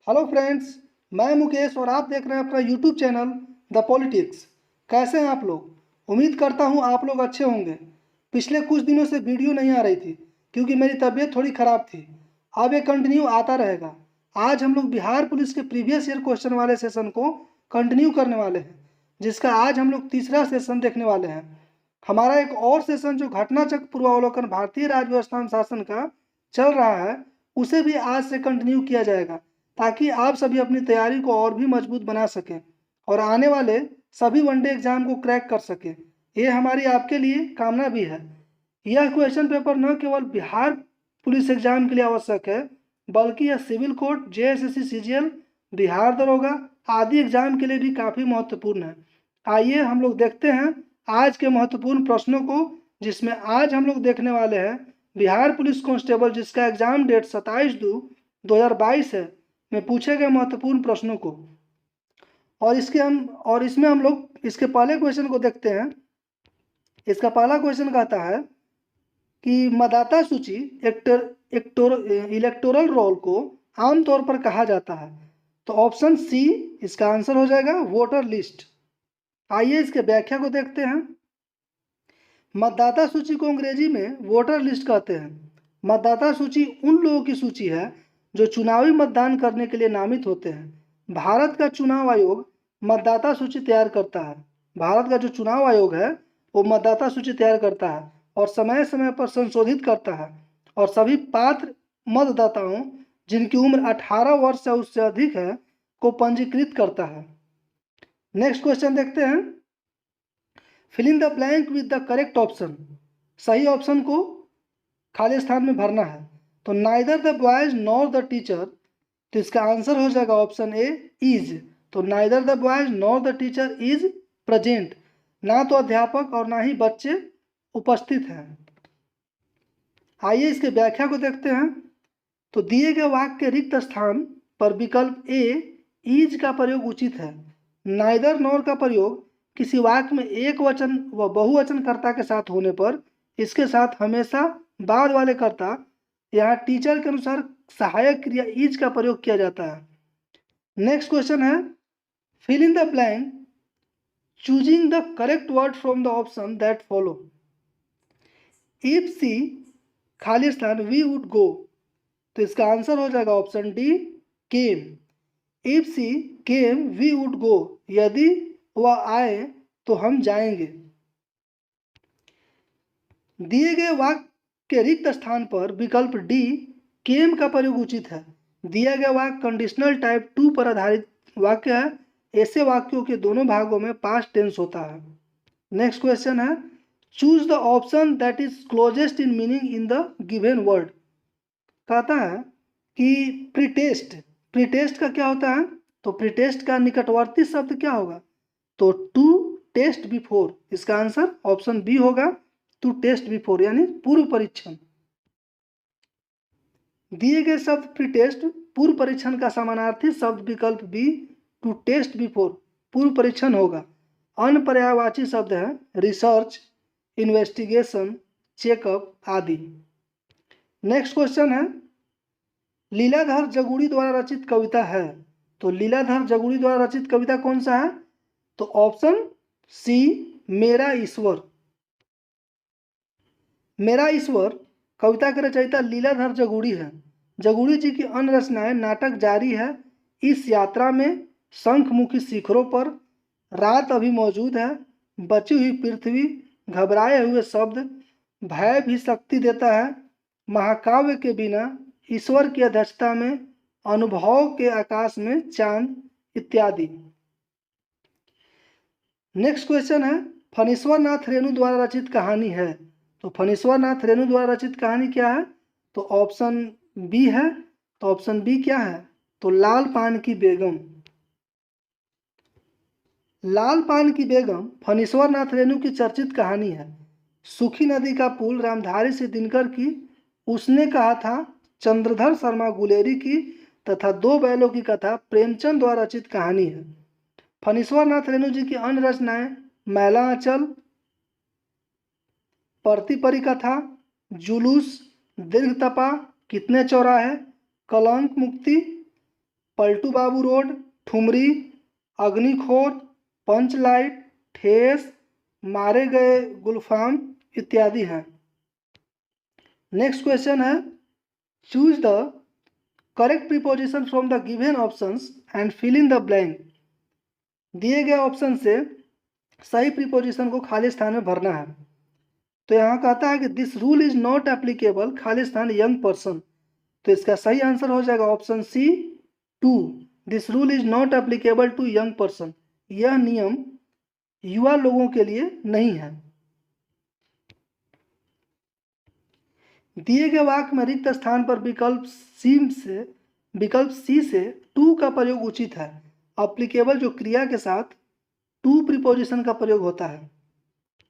Hello friends, मैं मुकेश और आप देख रहे हैं अपना यूट्यूब चैनल द पॉलिटिक्स। कैसे हैं आप लोग? उम्मीद करता हूं आप लोग अच्छे होंगे। पिछले कुछ दिनों से वीडियो नहीं आ रही थी क्योंकि मेरी तबीयत थोड़ी ख़राब थी। अब ये कंटिन्यू आता रहेगा। आज हम लोग बिहार पुलिस के प्रीवियस ईयर क्वेश्चन वाले सेशन को कंटिन्यू करने वाले हैं, जिसका आज हम लोग तीसरा सेशन देखने वाले हैं। हमारा एक और सेशन जो घटनाचक्र पूर्वावलोकन भारतीय राज्य व्यवस्था एवं शासन का चल रहा है, उसे भी आज से कंटिन्यू किया जाएगा ताकि आप सभी अपनी तैयारी को और भी मजबूत बना सकें और आने वाले सभी वनडे एग्जाम को क्रैक कर सकें। ये हमारी आपके लिए कामना भी है। यह क्वेश्चन पेपर न केवल बिहार पुलिस एग्जाम के लिए आवश्यक है, बल्कि यह civil court, JSSC, CGL, Bihar दरोगा आदि एग्जाम के लिए भी काफ़ी महत्वपूर्ण है। आइए हम लोग देखते हैं आज के महत्वपूर्ण प्रश्नों को, जिसमें आज हम लोग देखने वाले हैं बिहार पुलिस कांस्टेबल, जिसका एग्जाम डेट 27/2/2022 है, में पूछे गए महत्वपूर्ण प्रश्नों को। और इसमें हम लोग इसके पहले क्वेश्चन को देखते हैं। इसका पहला क्वेश्चन कहता है कि मतदाता सूची इलेक्टोरल रोल को आमतौर पर कहा जाता है। तो ऑप्शन सी इसका आंसर हो जाएगा, वोटर लिस्ट। आइए इसके व्याख्या को देखते हैं। मतदाता सूची को अंग्रेजी में वोटर लिस्ट कहते हैं। मतदाता सूची उन लोगों की सूची है जो चुनावी मतदान करने के लिए नामित होते हैं। भारत का चुनाव आयोग मतदाता सूची तैयार करता है। भारत का जो चुनाव आयोग है वो मतदाता सूची तैयार करता है और समय समय पर संशोधित करता है, और सभी पात्र मतदाताओं जिनकी उम्र 18 वर्ष या उससे अधिक है को पंजीकृत करता है। नेक्स्ट क्वेश्चन देखते हैं। Fill in the blank with the correct option. सही ऑप्शन को खाली स्थान में भरना है। तो neither the boys nor the teacher, तो इसका आंसर हो जाएगा ऑप्शन ए, इज। तो neither the boys nor the teacher is present. ना तो अध्यापक और ना ही बच्चे उपस्थित हैं। आइए इसके व्याख्या को देखते हैं। तो दिए गए वाक्य के रिक्त स्थान पर विकल्प ए, इज का प्रयोग उचित है। नाइदर नॉर का प्रयोग किसी वाक्य में एक वचन व बहुवचन कर्ता के साथ होने पर इसके साथ हमेशा बाद वाले कर्ता, यहाँ टीचर के अनुसार सहायक क्रिया इज का प्रयोग किया जाता है। नेक्स्ट क्वेश्चन है, fill in the blank choosing the correct word from the option that follow. If C खाली स्थान वी वुड गो, तो इसका आंसर हो जाएगा option D, came. If she came we would go, यदि वह आए तो हम जाएंगे। दिए गए वाक्य के रिक्त स्थान पर विकल्प डी, केम का प्रयोग उचित है। दिया गया वाक्य कंडीशनल टाइप 2 पर आधारित वाक्य है। ऐसे वाक्यों के दोनों भागों में पास्ट टेंस होता है। नेक्स्ट क्वेश्चन है, choose the option that is closest in meaning in the given word. कहता है कि प्रीटेस्ट, प्रीटेस्ट का क्या होता है? तो प्रीटेस्ट का निकटवर्ती शब्द क्या होगा? तो टू टेस्ट बिफोर। इसका आंसर ऑप्शन बी होगा, टू टेस्ट बिफोर, यानी पूर्व परीक्षण। दिए गए शब्द प्रीटेस्ट पूर्व परीक्षण का समानार्थी शब्द विकल्प बी, टू टेस्ट बिफोर, पूर्व परीक्षण होगा। अन्य पर्यायवाची शब्द है रिसर्च, इन्वेस्टिगेशन, चेकअप आदि। नेक्स्ट क्वेश्चन है, लीलाधर जगुड़ी द्वारा रचित कविता है। तो लीलाधर जगुड़ी द्वारा रचित कविता कौन सा है? तो ऑप्शन सी, मेरा ईश्वर। मेरा ईश्वर कविता के रचयिता लीलाधर जगुड़ी है। जगुड़ी जी की अन्य रचनाएं नाटक जारी है, इस यात्रा में, शंखमुखी शिखरों पर, रात अभी मौजूद है, बची हुई पृथ्वी, घबराए हुए शब्द, भय भी शक्ति देता है, महाकाव्य के बिना, ईश्वर की अध्यक्षता में, अनुभव के आकाश में चांद इत्यादि। नेक्स्ट क्वेश्चन है, फणीश्वर नाथ रेणु द्वारा रचित कहानी है। तो फणीश्वर नाथ रेणु द्वारा रचित कहानी क्या है? तो ऑप्शन बी है। तो ऑप्शन बी क्या है? तो लाल पान की बेगम। लाल पान की बेगम फणीश्वर नाथ रेणु की चर्चित कहानी है। सूखी नदी का पुल रामधारी से दिनकर की, उसने कहा था चंद्रधर शर्मा गुलेरी की, तथा दो बैलों की कथा प्रेमचंद द्वारा रचित कहानी है। फणीश्वर नाथ रेणु जी की अन्य रचनाएं मैला आंचल, परती परी कथा, जुलूस, दीर्घ तपा, कितने चौराहे, कलंक मुक्ति, पलटू बाबू रोड, ठुमरी, अग्निखोर, पंचलाइट, ठेस, मारे गए गुलफाम इत्यादि हैं। नेक्स्ट क्वेश्चन है, choose the correct preposition from the given options and fill in the blank. दिए गए ऑप्शन से सही प्रीपोजिशन को खाली स्थान में भरना है। तो यहाँ कहता है कि this rule is not applicable, खाली स्थान यंग पर्सन। तो इसका सही आंसर हो जाएगा option C 2। This rule is not applicable to young person. यह नियम युवा लोगों के लिए नहीं है। दिए गए वाक्य में रिक्त स्थान पर विकल्प सी से टू का प्रयोग उचित है। एप्लीकेबल जो क्रिया के साथ टू प्रीपोजिशन का प्रयोग होता है।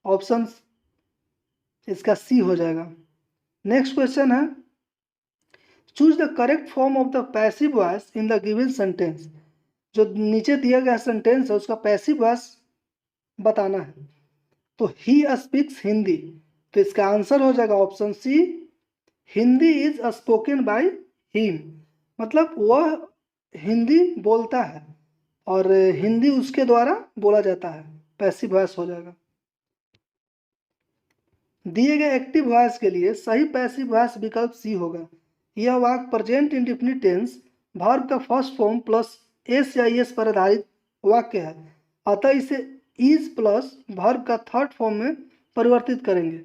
ऑप्शन इसका सी हो जाएगा। नेक्स्ट क्वेश्चन है, choose the correct form of the passive voice in the given sentence. जो नीचे दिया गया सेंटेंस है उसका पैसिव वॉइस बताना है। तो ही स्पीक्स हिंदी। तो इसका आंसर हो जाएगा option C, Hindi is spoken by him. मतलब वह हिंदी बोलता है और हिंदी उसके द्वारा बोला जाता है। पैसिव वॉइस हो जाएगा। दिए गए एक्टिव वॉइस के लिए सही पैसिव वॉइस विकल्प सी होगा। यह वाक्य प्रेजेंट इंडेफिनिट टेंस वर्ब का फर्स्ट फॉर्म प्लस एस या एस पर आधारित वाक्य है, अतः इसे इज प्लस वर्ब का थर्ड फॉर्म में परिवर्तित करेंगे।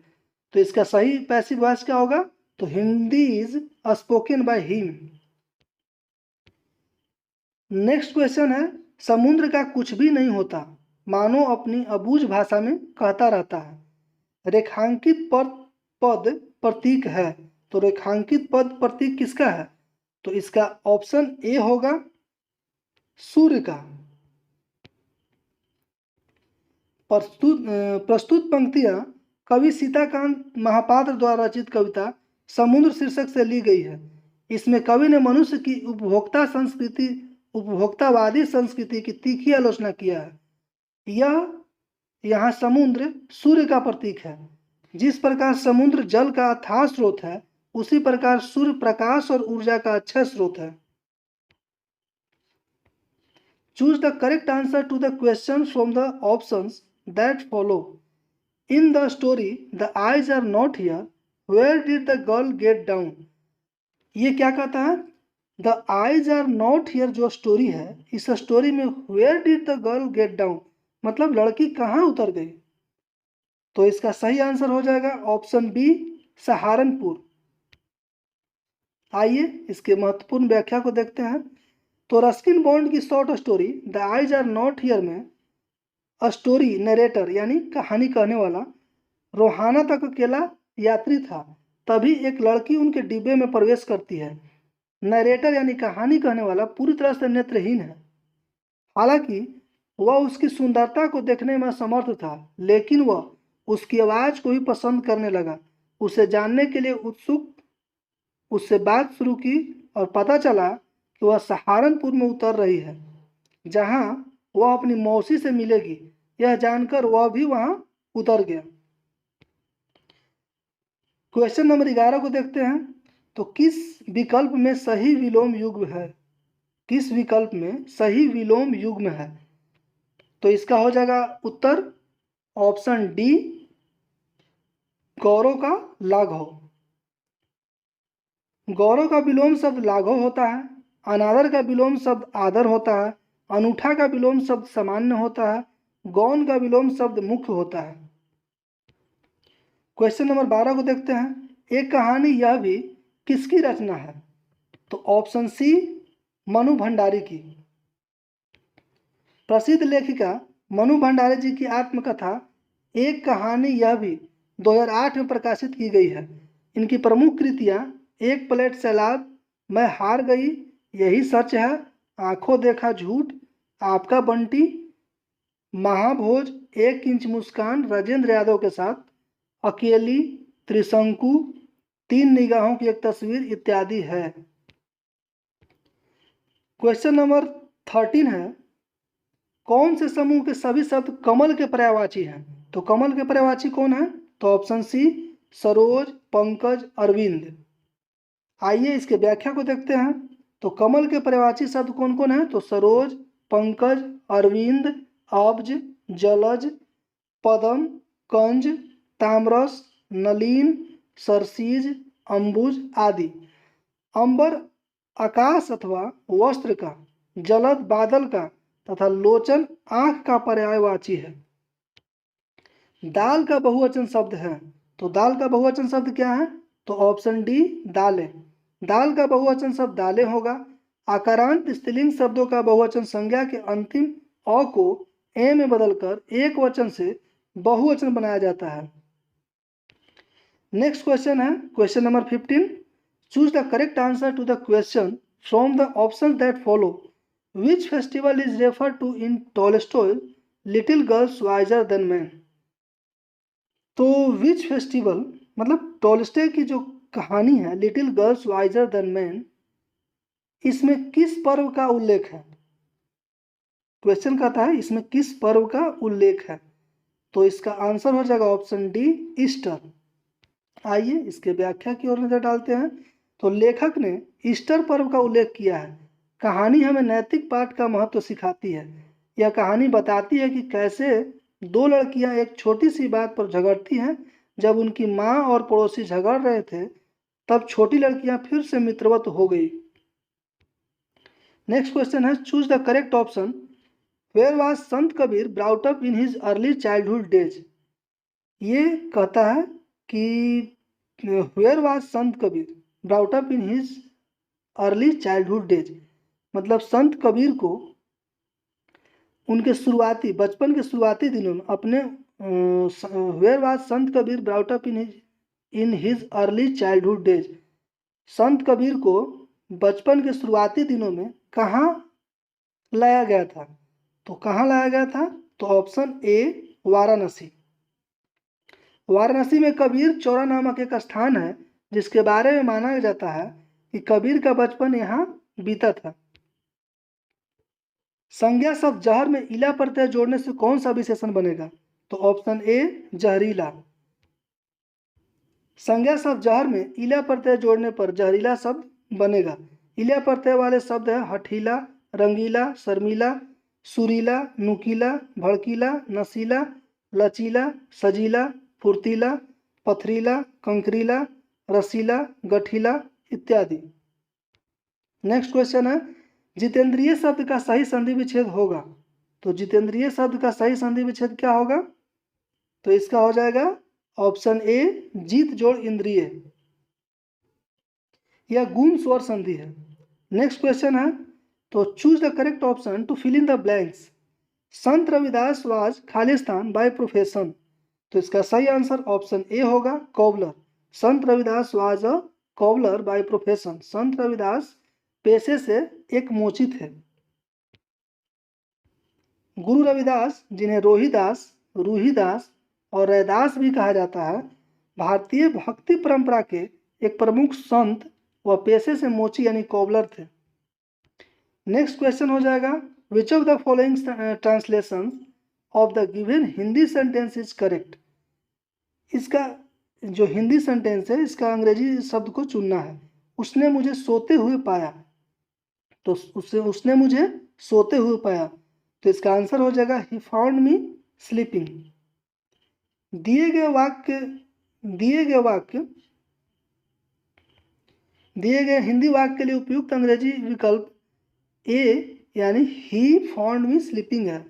तो इसका सही पैसिव वॉइस क्या होगा? तो Hindi is spoken by him. Next question है, समुद्र का कुछ भी नहीं होता, मानो अपनी अबूझ भाषा में कहता रहता है। रेखांकित पद प्रतीक है। तो रेखांकित पद प्रतीक किसका है? तो इसका ऑप्शन ए होगा सूर्य का। प्रस्तुत पंक्तियां कवि सीताकांत महापात्र द्वारा रचित कविता समुद्र शीर्षक से ली गई है। इसमें कवि ने मनुष्य की उपभोक्तावादी संस्कृति की तीखी आलोचना किया है। यहाँ समुद्र सूर्य का प्रतीक है। जिस प्रकार समुद्र जल का अथाह स्रोत है, उसी प्रकार सूर्य प्रकाश और ऊर्जा का अच्छा स्रोत है। Choose the correct answer to the question from the options that follow. In the story the eyes are not here, where did the girl get down. ये क्या कहता है? The eyes are not here जो story है, इस story में where did the girl get down मतलब लड़की कहाँ उतर गई। तो इसका सही आंसर हो जाएगा ऑप्शन बी सहारनपुर। आइए इसके महत्वपूर्ण व्याख्या को देखते हैं। तो रस्किन बॉन्ड की short story the eyes are not here में स्टोरी नरेटर यानी कहानी कहने वाला रोहाना तक अकेला यात्री था। तभी एक लड़की उनके डिब्बे में प्रवेश करती है। नरेटर यानी कहानी कहने वाला पूरी तरह से नेत्रहीन है। हालांकि वह उसकी सुंदरता को देखने में असमर्थ था, लेकिन वह उसकी आवाज़ को भी पसंद करने लगा। उसे जानने के लिए उत्सुक उससे बात शुरू की और पता चला कि वह सहारनपुर में उतर रही है, जहां वह अपनी मौसी से मिलेगी। यह जानकर वह भी वहां उतर गया। क्वेश्चन नंबर 11 को देखते हैं। तो किस विकल्प में सही विलोम युग्म है? किस विकल्प में सही विलोम युग्म है? तो इसका हो जाएगा उत्तर ऑप्शन डी गौरव का लाघव। गौरव का विलोम शब्द लाघव होता है। अनादर का विलोम शब्द आदर होता है। अनूठा का विलोम शब्द सामान्य होता है। गौण का विलोम शब्द मुख्य होता है। क्वेश्चन नंबर 12 को देखते हैं। एक कहानी यह भी किसकी रचना है? तो ऑप्शन सी मनु भंडारी की। प्रसिद्ध लेखिका मनु भंडारी जी की आत्मकथा एक कहानी यह भी 2008 में प्रकाशित की गई है। इनकी प्रमुख कृतियां एक प्लेट सलाद, मैं हार गई, यही सच है, आंखों देखा झूठ, आपका बंटी, महाभोज, एक इंच मुस्कान राजेंद्र यादव के साथ, अकेली, त्रिशंकु, तीन निगाहों की एक तस्वीर इत्यादि है। क्वेश्चन नंबर 13 है, कौन से समूह के सभी शब्द कमल के पर्यायवाची हैं? तो कमल के पर्यायवाची कौन है? तो ऑप्शन सी सरोज, पंकज, अरविंद। आइए इसके व्याख्या को देखते हैं। तो कमल के पर्यायवाची शब्द कौन कौन है? तो सरोज, पंकज, अरविंद, अब्ज, जलज, पदम, कंज, ताम्रस, नलीन, सरसीज, अंबुज आदि। अंबर आकाश अथवा वस्त्र का, जलद बादल का तथा लोचन आंख का पर्यायवाची है। दाल का बहुवचन शब्द है, तो दाल का बहुवचन शब्द क्या है? तो ऑप्शन डी दालें। दाल का बहुवचन शब्द दालें होगा। आकारांत स्त्रीलिंग शब्दों का बहुवचन संज्ञा के अंतिम अ को ए में बदलकर एक वचन से बहुवचन बनाया जाता है। नेक्स्ट क्वेश्चन है question number 15। Choose the correct answer to the question from the option that follow. Which festival is refer to in Tolstoy little girls wiser than man. तो विच फेस्टिवल मतलब टॉलस्टॉय की जो कहानी है little girls wiser than man, इसमें किस पर्व का उल्लेख है? क्वेश्चन कहता है इसमें किस पर्व का उल्लेख है? तो इसका आंसर हो जाएगा ऑप्शन डी ईस्टर। आइए इसके व्याख्या की ओर नजर डालते हैं। तो लेखक ने ईस्टर पर्व का उल्लेख किया है। कहानी हमें नैतिक पाठ का महत्व सिखाती है। यह कहानी बताती है कि कैसे दो लड़कियां एक छोटी सी बात पर झगड़ती हैं। जब उनकी माँ और पड़ोसी झगड़ रहे थे तब छोटी लड़कियां फिर से मित्रवत हो गई। नेक्स्ट क्वेश्चन है choose the correct option. Where was Sant Kabir brought up in his early childhood days. ये कहता है कि where was Sant Kabir brought up in his early childhood days, मतलब संत कबीर को उनके शुरुआती बचपन के शुरुआती दिनों में अपने where was Sant Kabir brought up in his early childhood days, संत कबीर को बचपन के शुरुआती दिनों में कहाँ लाया गया था? तो कहाँ लाया गया था? तो ऑप्शन ए वाराणसी। वाराणसी में कबीर चौरा नामक एक स्थान है जिसके बारे में माना जाता है कि कबीर का बचपन यहाँ बीता था। संज्ञा शब्द जहर में इला प्रत्यय जोड़ने से कौन सा विशेषण बनेगा? तो ऑप्शन ए जहरीला। संज्ञा शब्द जहर में इला प्रत्यय जोड़ने पर जहरीला शब्द बनेगा। इला प्रत्यय वाले शब्द है हठीला, रंगीला, शर्मीला, सुरीला, नुकीला, भड़कीला, नशीला, लचीला, सजीला, फुर्तीला, पथरीला, कंकरीला, रसीला, गठीला इत्यादि। नेक्स्ट क्वेश्चन है जितेंद्रिय शब्द का सही संधि विच्छेद होगा। तो जितेंद्रिय शब्द का सही संधि विच्छेद क्या होगा? तो इसका हो जाएगा ऑप्शन ए जीत जोड़ इंद्रिय। यह गुण स्वर संधि है। नेक्स्ट क्वेश्चन है तो choose the correct option to fill in the blanks. Sant Ravidas was खालिस्तान बाय प्रोफेशन। तो इसका सही आंसर ऑप्शन ए होगा cobbler. Sant Ravidas was a cobbler by profession. Sant Ravidas पेशे से एक मोची थे। गुरु रविदास जिन्हें रोहिदास, रूहीदास और रैदास भी कहा जाता है, भारतीय भक्ति परंपरा के एक प्रमुख संत व पेशे से मोची यानी कॉबलर थे। नेक्स्ट क्वेश्चन हो जाएगा which of the following translation of the given Hindi sentence is correct. इसका जो हिंदी सेंटेंस है इसका अंग्रेजी शब्द को चुनना है। उसने मुझे सोते हुए पाया, तो उसने मुझे सोते हुए पाया, तो इसका आंसर हो जाएगा ही फाउंड मी स्लीपिंग। दिए गए हिंदी वाक्य के लिए उपयुक्त अंग्रेजी विकल्प ए यानी ही फाउंड मी स्लीपिंग है।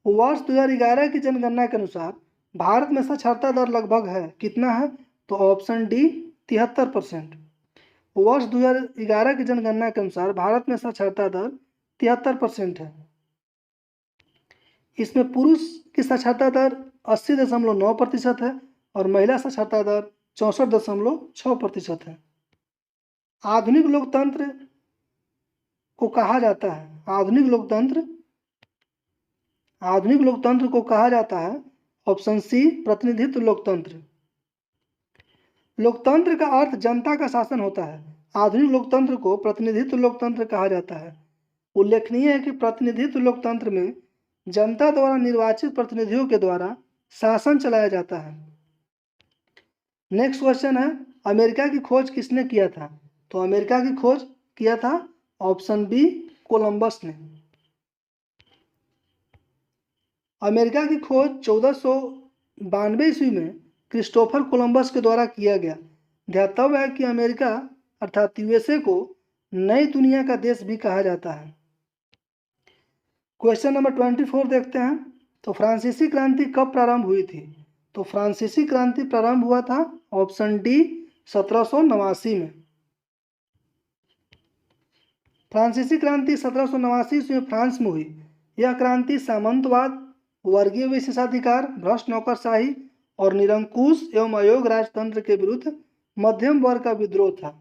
वर्ष 2011 की जनगणना के अनुसार भारत में साक्षरता दर लगभग है कितना है? तो ऑप्शन डी 73%। वर्ष 2011 की जनगणना के अनुसार भारत में साक्षरता दर 73% है। इसमें पुरुष की साक्षरता दर 80.9% है और महिला साक्षरता दर 64.6% है। आधुनिक लोकतंत्र को कहा जाता है ऑप्शन सी प्रतिनिधित्व लोकतंत्र। लोकतंत्र का अर्थ जनता का शासन होता है। आधुनिक लोकतंत्र को प्रतिनिधित्व लोकतंत्र कहा जाता है। उल्लेखनीय है कि प्रतिनिधित्व लोकतंत्र में जनता द्वारा निर्वाचित प्रतिनिधियों के द्वारा शासन चलाया जाता है। नेक्स्ट क्वेश्चन है अमेरिका की खोज किसने किया था? तो अमेरिका की खोज किया था ऑप्शन बी कोलंबस ने। अमेरिका की खोज 1492 ईस्वी में क्रिस्टोफर कोलंबस के द्वारा किया गया। ध्यातव्य है कि अमेरिका अर्थात यूएसए को नई दुनिया का देश भी कहा जाता है। क्वेश्चन नंबर 24 देखते हैं। तो फ्रांसीसी क्रांति कब प्रारंभ हुई थी? तो फ्रांसीसी क्रांति प्रारंभ हुआ था ऑप्शन डी 1789 में। फ्रांसीसी क्रांति 1789 ईस्वी में फ्रांस में हुई। यह क्रांति सामंतवाद, वर्गीय विशेषाधिकार, भ्रष्ट नौकरशाही और निरंकुश एवं अयोग्य राजतंत्र के विरुद्ध मध्यम वर्ग का विद्रोह था।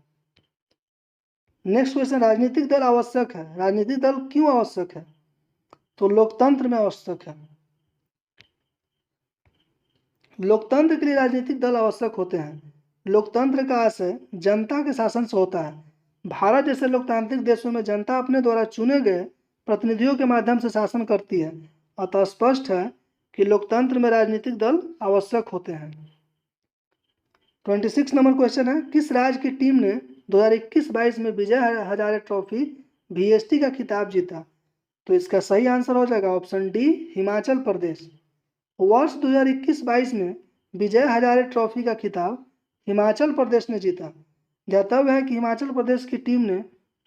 नेक्स्ट क्वेश्चन, राजनीतिक दल आवश्यक है। राजनीतिक दल क्यों आवश्यक है? तो लोकतंत्र में आवश्यक है। लोकतंत्र के लिए राजनीतिक दल आवश्यक होते हैं। लोकतंत्र का आशय जनता के शासन से होता है। भारत जैसे लोकतांत्रिक देशों में जनता अपने द्वारा चुने गए प्रतिनिधियों के माध्यम से शासन करती है। अतः स्पष्ट है कि लोकतंत्र में राजनीतिक दल आवश्यक होते हैं। 26 नंबर क्वेश्चन है, किस राज्य की टीम ने 2021-22 में विजय हजारे ट्रॉफी वीएसटी का खिताब जीता? तो इसका सही आंसर हो जाएगा ऑप्शन डी हिमाचल प्रदेश। वर्ष 2021-22 में विजय हजारे ट्रॉफी का खिताब हिमाचल प्रदेश ने जीता। ध्यातव्य है कि हिमाचल प्रदेश की टीम ने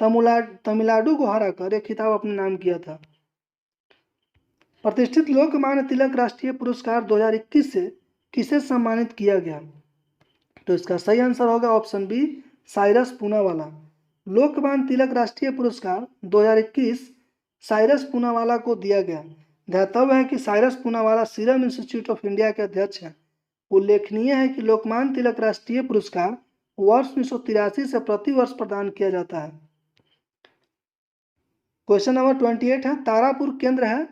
तमिलनाडु को हराकर यह खिताब अपने नाम किया था। प्रतिष्ठित लोकमान्य तिलक राष्ट्रीय पुरस्कार 2021 से किसे सम्मानित किया गया? तो इसका सही आंसर होगा ऑप्शन बी साइरस पूनावाला। लोकमान्य तिलक राष्ट्रीय पुरस्कार 2021 साइरस पूनावाला को दिया गया। ध्यातव्य है कि Cyrus Poonawalla serum institute of India के अध्यक्ष हैं। उल्लेखनीय है कि लोकमान्य तिलक राष्ट्रीय पुरस्कार वर्ष 1983 से प्रतिवर्ष प्रदान किया जाता है। क्वेश्चन नंबर 28 है, तारापुर केंद्र है।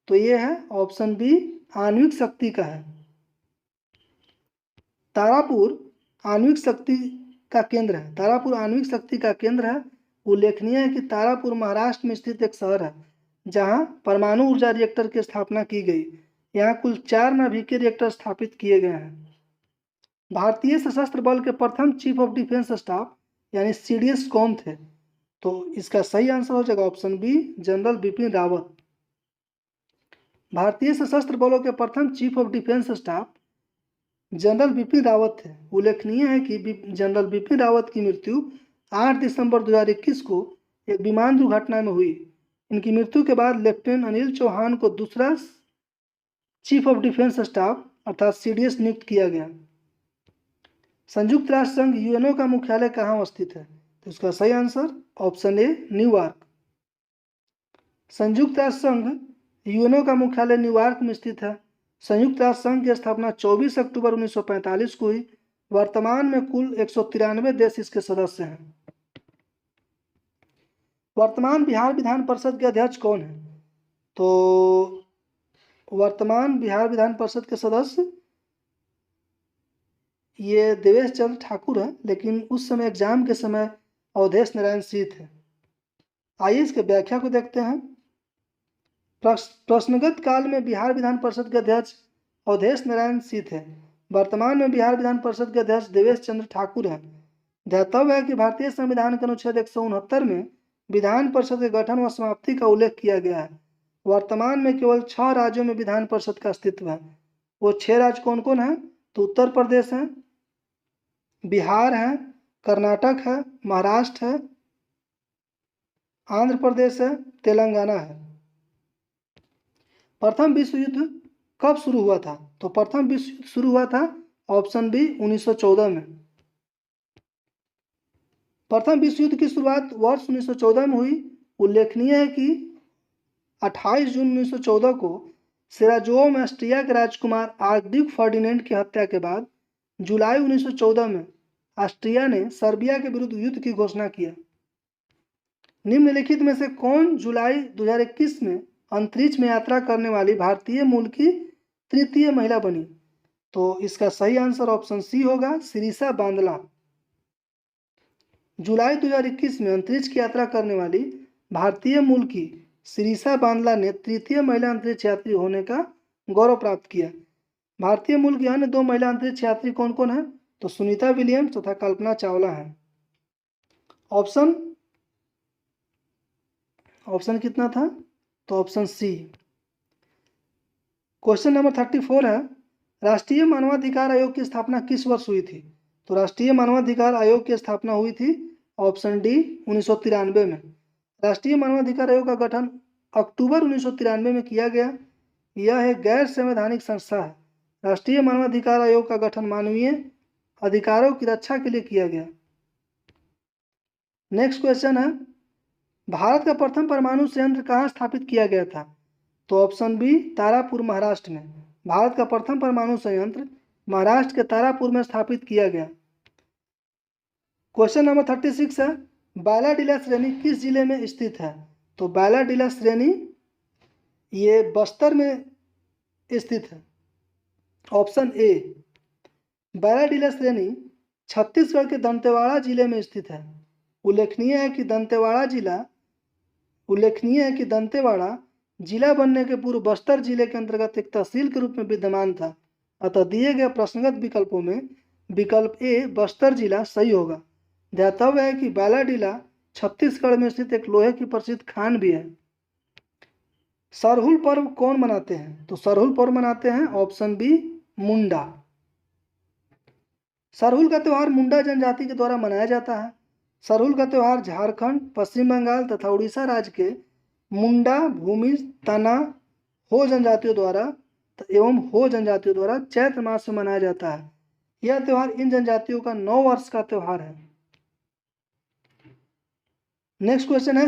तो ये है ऑप्शन बी आणविक शक्ति का है। तारापुर आणविक शक्ति का केंद्र है। तारापुर आणविक शक्ति का केंद्र है। उल्लेखनीय है कि तारापुर महाराष्ट्र में स्थित एक शहर है जहां परमाणु ऊर्जा रिएक्टर की स्थापना की गई। यहाँ कुल 4 नाभिकीय रिएक्टर स्थापित किए गए हैं। भारतीय सशस्त्र बल के प्रथम चीफ ऑफ डिफेंस स्टाफ यानी सीडीएस कौन थे? तो इसका सही आंसर हो जाएगा option B general Bipin Rawat. भारतीय सशस्त्र बलों के प्रथम chief of defence staff general Bipin Rawat थे। उल्लेखनीय है कि जनरल बिपिन रावत की मृत्यु 8 दिसंबर 2021 को एक विमान दुर्घटना में हुई। इनकी मृत्यु के बाद लेफ्टिनेंट अनिल चौहान को दूसरा चीफ ऑफ डिफेंस स्टाफ अर्थात सीडीएस नियुक्त किया गया। संयुक्त राष्ट्र संघ यूएनओ का मुख्यालय कहाँ स्थित है? तो इसका सही आंसर ऑप्शन ए न्यूयॉर्क। संयुक्त राष्ट्र संघ यूएनओ का मुख्यालय न्यूयॉर्क में स्थित है। संयुक्त राष्ट्र संघ की स्थापना 24 अक्टूबर 1945 को हुई। वर्तमान में कुल 193 देश इसके सदस्य हैं। वर्तमान बिहार विधान परिषद के अध्यक्ष कौन है? तो वर्तमान बिहार विधान परिषद के सदस्य ये देवेश चंद्र ठाकुर है, लेकिन उस समय एग्जाम के समय अवधेश नारायण सिंह थे। आइए इसके व्याख्या को देखते हैं। प्रश्नगत काल में बिहार विधान परिषद के अध्यक्ष अवधेश नारायण सिंह थे। वर्तमान में बिहार विधान परिषद के अध्यक्ष देवेश चंद्र ठाकुर हैं। ध्यातव्य है कि भारतीय संविधान के अनुच्छेद 169 में विधान परिषद के गठन व समाप्ति का उल्लेख किया गया है। वर्तमान में केवल 6 राज्यों में विधान परिषद का अस्तित्व है। वो 6 राज्य कौन कौन है? तो उत्तर प्रदेश है, बिहार है, कर्नाटक है, महाराष्ट्र है, आंध्र प्रदेश है, तेलंगाना है। प्रथम विश्व युद्ध कब शुरू हुआ था? तो प्रथम विश्व युद्ध शुरू हुआ था ऑप्शन बी 1914 में। प्रथम विश्व युद्ध की शुरुआत वर्ष 1914 में हुई। उल्लेखनीय है कि 28 जून 1914 को सेराजोवो में ऑस्ट्रिया के राजकुमार आर्कड्यूक फर्डिनेंड की हत्या के बाद जुलाई 1914 में ऑस्ट्रिया ने सर्बिया के विरुद्ध युद्ध की घोषणा किया। निम्नलिखित में से कौन जुलाई 2021 में अंतरिक्ष में यात्रा करने वाली भारतीय मूल की तृतीय महिला बनी? तो इसका सही आंसर ऑप्शन सी होगा शिरीषा बांदला। जुलाई 2021 में अंतरिक्ष की यात्रा करने वाली भारतीय मूल की शिरीषा बांदला ने तृतीय महिला अंतरिक्ष यात्री होने का गौरव प्राप्त किया। भारतीय मूल की अन्य 2 महिला अंतरिक्ष यात्री कौन कौन है? तो सुनीता विलियम्स तथा कल्पना चावला है। ऑप्शन ऑप्शन कितना था? तो ऑप्शन सी। क्वेश्चन नंबर 34 है, राष्ट्रीय मानवाधिकार आयोग की स्थापना किस वर्ष हुई थी? तो राष्ट्रीय मानवाधिकार आयोग की स्थापना हुई थी ऑप्शन डी 1993 में। राष्ट्रीय मानवाधिकार आयोग का गठन अक्टूबर 1993 में किया गया। यह एक गैर संवैधानिक संस्था है। राष्ट्रीय मानवाधिकार आयोग का गठन मानवीय अधिकारों की रक्षा के लिए किया गया। नेक्स्ट क्वेश्चन है, भारत का प्रथम परमाणु संयंत्र कहाँ स्थापित किया गया था? तो ऑप्शन बी तारापुर महाराष्ट्र में। भारत का प्रथम परमाणु संयंत्र महाराष्ट्र के तारापुर में स्थापित किया गया। क्वेश्चन नंबर 36 है, बालाडीला श्रेणी किस जिले में स्थित है? तो बालाडीला श्रेणी ये बस्तर में स्थित है। Option A. बालाडीला श्रेणी छत्तीसगढ़ के दंतेवाड़ा जिले में स्थित है। उल्लेखनीय है कि दंतेवाड़ा जिला बनने के पूर्व बस्तर जिले के अंतर्गत एक तहसील के रूप में विद्यमान था। अतः दिए गए प्रश्नगत विकल्पों में विकल्प ए बस्तर जिला सही होगा। ध्यातव्य है कि बालाडीला छत्तीसगढ़ में स्थित एक लोहे की प्रसिद्ध खान भी है। सरहुल पर्व कौन मनाते हैं? तो सरहुल पर्व मनाते हैं ऑप्शन बी मुंडा। सरहुल का त्यौहार मुंडा जनजाति के द्वारा मनाया जाता है। सरहुल का त्यौहार झारखंड, पश्चिम बंगाल तथा उड़ीसा राज्य के मुंडा, भूमि, तना, हो जनजातियों द्वारा चैत्र मास में मनाया जाता है। यह त्यौहार इन जनजातियों का 9 वर्ष का त्यौहार है। नेक्स्ट क्वेश्चन है,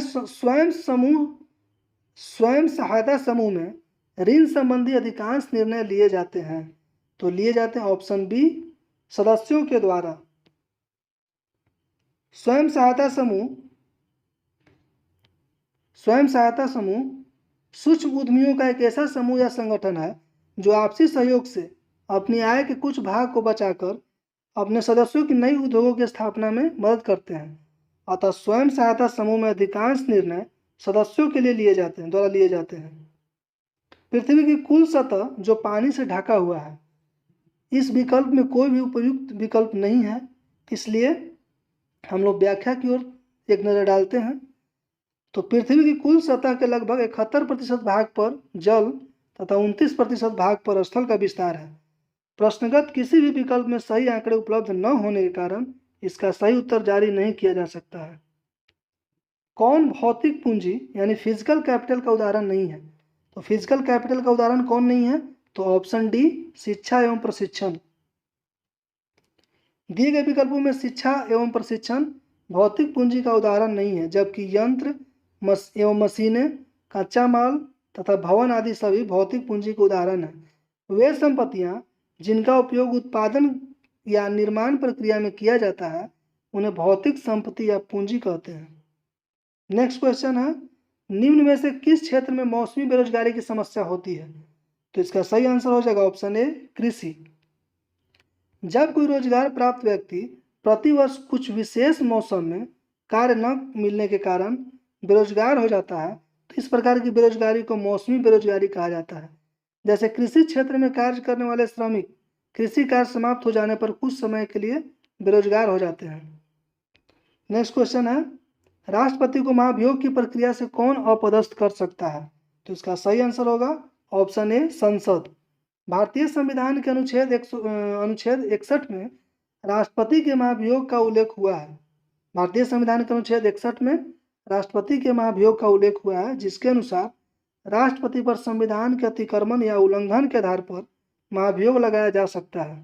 स्वयं सहायता समूह में ऋण संबंधी अधिकांश निर्णय लिए जाते हैं। तो लिए जाते हैं ऑप्शन बी सदस्यों के द्वारा। स्वयं सहायता समूह सूक्ष्म उद्यमियों का एक ऐसा समूह या संगठन है जो आपसी सहयोग से अपनी आय के कुछ भाग को बचाकर अपने सदस्यों की नई उद्योगों की स्थापना में मदद करते हैं। अतः स्वयं सहायता समूह में अधिकांश निर्णय सदस्यों के लिए द्वारा लिए जाते हैं। पृथ्वी की कुल सतह जो पानी से ढका हुआ है, इस विकल्प में कोई भी उपयुक्त विकल्प नहीं है, इसलिए हम लोग व्याख्या की ओर एक नज़र डालते हैं। तो पृथ्वी की कुल सतह के लगभग 71% भाग पर जल तथा 29% भाग पर स्थल का विस्तार है। प्रश्नगत किसी भी विकल्प में सही आंकड़े उपलब्ध न होने के कारण इसका सही उत्तर जारी नहीं किया जा सकता है। कौन भौतिक पूंजी यानी फिजिकल कैपिटल का उदाहरण नहीं है? तो फिजिकल कैपिटल का उदाहरण कौन नहीं है? तो ऑप्शन डी शिक्षा एवं प्रशिक्षण। दिए गए विकल्पों में शिक्षा एवं प्रशिक्षण भौतिक पूंजी का उदाहरण नहीं है, जबकि यंत्र एवं मशीनें, कच्चा माल तथा भवन आदि सभी भौतिक पूंजी के उदाहरण हैं। वे संपत्तियां जिनका उपयोग उत्पादन या निर्माण प्रक्रिया में किया जाता है उन्हें भौतिक संपत्ति या पूंजी कहते हैं। नेक्स्ट क्वेश्चन है, निम्न में से किस क्षेत्र में मौसमी बेरोजगारी की समस्या होती है? तो इसका सही आंसर हो जाएगा ऑप्शन ए कृषि। जब कोई रोजगार प्राप्त व्यक्ति प्रतिवर्ष कुछ विशेष मौसम में कार्य न मिलने के कारण बेरोजगार हो जाता है तो इस प्रकार की बेरोजगारी को मौसमी बेरोजगारी कहा जाता है। जैसे कृषि क्षेत्र में कार्य करने वाले श्रमिक कृषि कार्य समाप्त हो जाने पर कुछ समय के लिए बेरोजगार हो जाते हैं। नेक्स्ट क्वेश्चन है, राष्ट्रपति को महाभियोग की प्रक्रिया से कौन अपदस्थ कर सकता है? तो इसका सही आंसर होगा ऑप्शन ए संसद। भारतीय संविधान के अनुच्छेद 61 में राष्ट्रपति के महाभियोग का उल्लेख हुआ है। भारतीय संविधान के अनुच्छेद 61 में राष्ट्रपति के महाभियोग का उल्लेख हुआ है, जिसके अनुसार राष्ट्रपति पर संविधान के अतिक्रमण या उल्लंघन के आधार पर महाभियोग लगाया जा सकता है।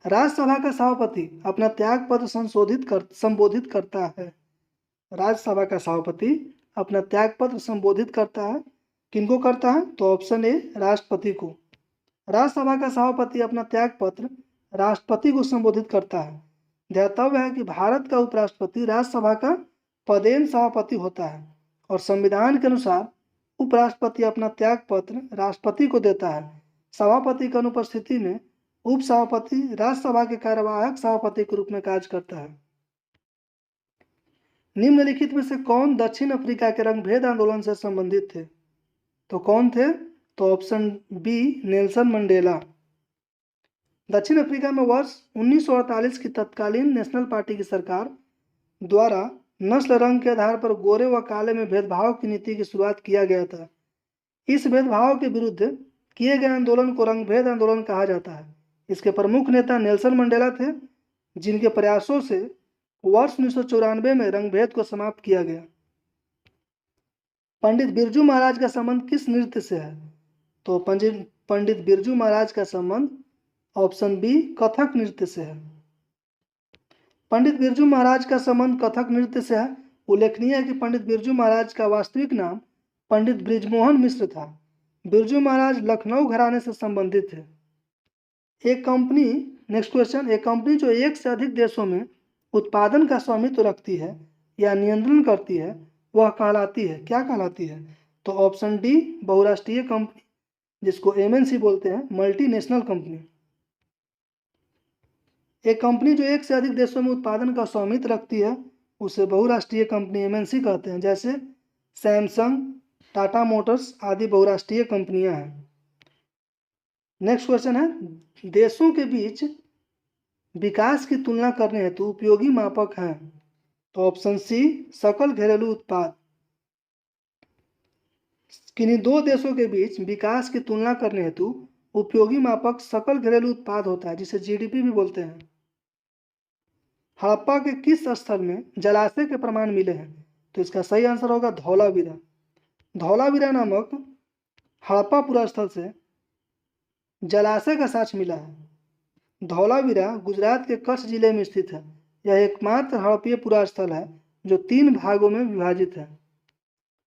राज्यसभा का सभापति अपना त्याग पत्र संबोधित करता है। राज्यसभा का सभापति अपना त्याग पत्र संबोधित करता है, किनको करता है? तो ऑप्शन ए राष्ट्रपति को। राज्यसभा का सभापति अपना त्याग पत्र राष्ट्रपति को संबोधित करता है। ध्यातव्य है कि भारत का उपराष्ट्रपति राज्यसभा का पदेन सभापति होता है और संविधान के अनुसार उपराष्ट्रपति अपना त्याग पत्र राष्ट्रपति को देता है। सभापति की अनुपस्थिति में उपसभापति राज्यसभा के कार्यवाहक सभापति के रूप में कार्य करता है। निम्नलिखित में से कौन दक्षिण अफ्रीका के रंगभेद आंदोलन से संबंधित थे? तो कौन थे? तो ऑप्शन बी नेल्सन मंडेला। दक्षिण अफ्रीका में वर्ष 1948 की तत्कालीन नेशनल पार्टी की सरकार द्वारा नस्ल रंग के आधार पर गोरे व काले में भेदभाव की नीति की शुरुआत किया गया था। इस भेदभाव के विरुद्ध किए गए आंदोलन को रंगभेद आंदोलन कहा जाता है। इसके प्रमुख नेता नेल्सन मंडेला थे, जिनके प्रयासों से वर्ष 1994 में रंगभेद को समाप्त किया गया। पंडित बिरजू महाराज का संबंध किस नृत्य से है? तो पंडित बिरजू महाराज का संबंध ऑप्शन बी कथक नृत्य से है। पंडित बिरजू महाराज का संबंध कथक नृत्य से है। उल्लेखनीय है कि पंडित बिरजू महाराज का वास्तविक नाम पंडित बृजमोहन मिश्र था। बिरजू महाराज लखनऊ घराने से संबंधित थे। एक कंपनी, नेक्स्ट क्वेश्चन, एक कंपनी जो एक से अधिक देशों में उत्पादन का स्वामित्व रखती है या नियंत्रण करती है, वह कहलाती है, क्या कहलाती है? तो ऑप्शन डी बहुराष्ट्रीय कंपनी, जिसको एमएनसी बोलते हैं, मल्टीनेशनल कंपनी। एक कंपनी जो एक से अधिक देशों में उत्पादन का स्वामित्व रखती है उसे बहुराष्ट्रीय कंपनी एमएनसी कहते हैं। जैसे सैमसंग, टाटा मोटर्स आदि बहुराष्ट्रीय कंपनियां हैं। नेक्स्ट क्वेश्चन है, देशों के बीच विकास की तुलना करने हेतु उपयोगी मापक हैं। तो ऑप्शन सी सकल घरेलू उत्पाद। किन्हीं दो देशों के बीच विकास की तुलना करने हेतु उपयोगी मापक सकल घरेलू उत्पाद होता है, जिसे जीडीपी भी बोलते हैं। हड़प्पा के किस स्थल में जलाशय के प्रमाण मिले हैं? तो इसका सही आंसर होगा धौलावीरा। धौलावीरा नामक हड़प्पा पुरास्थल से जलाशय का साक्ष्य मिला है। धौलावीरा गुजरात के कच्छ जिले में स्थित है। यह एकमात्र हड़प्पीय पुरास्थल है जो 3 भागों में विभाजित है।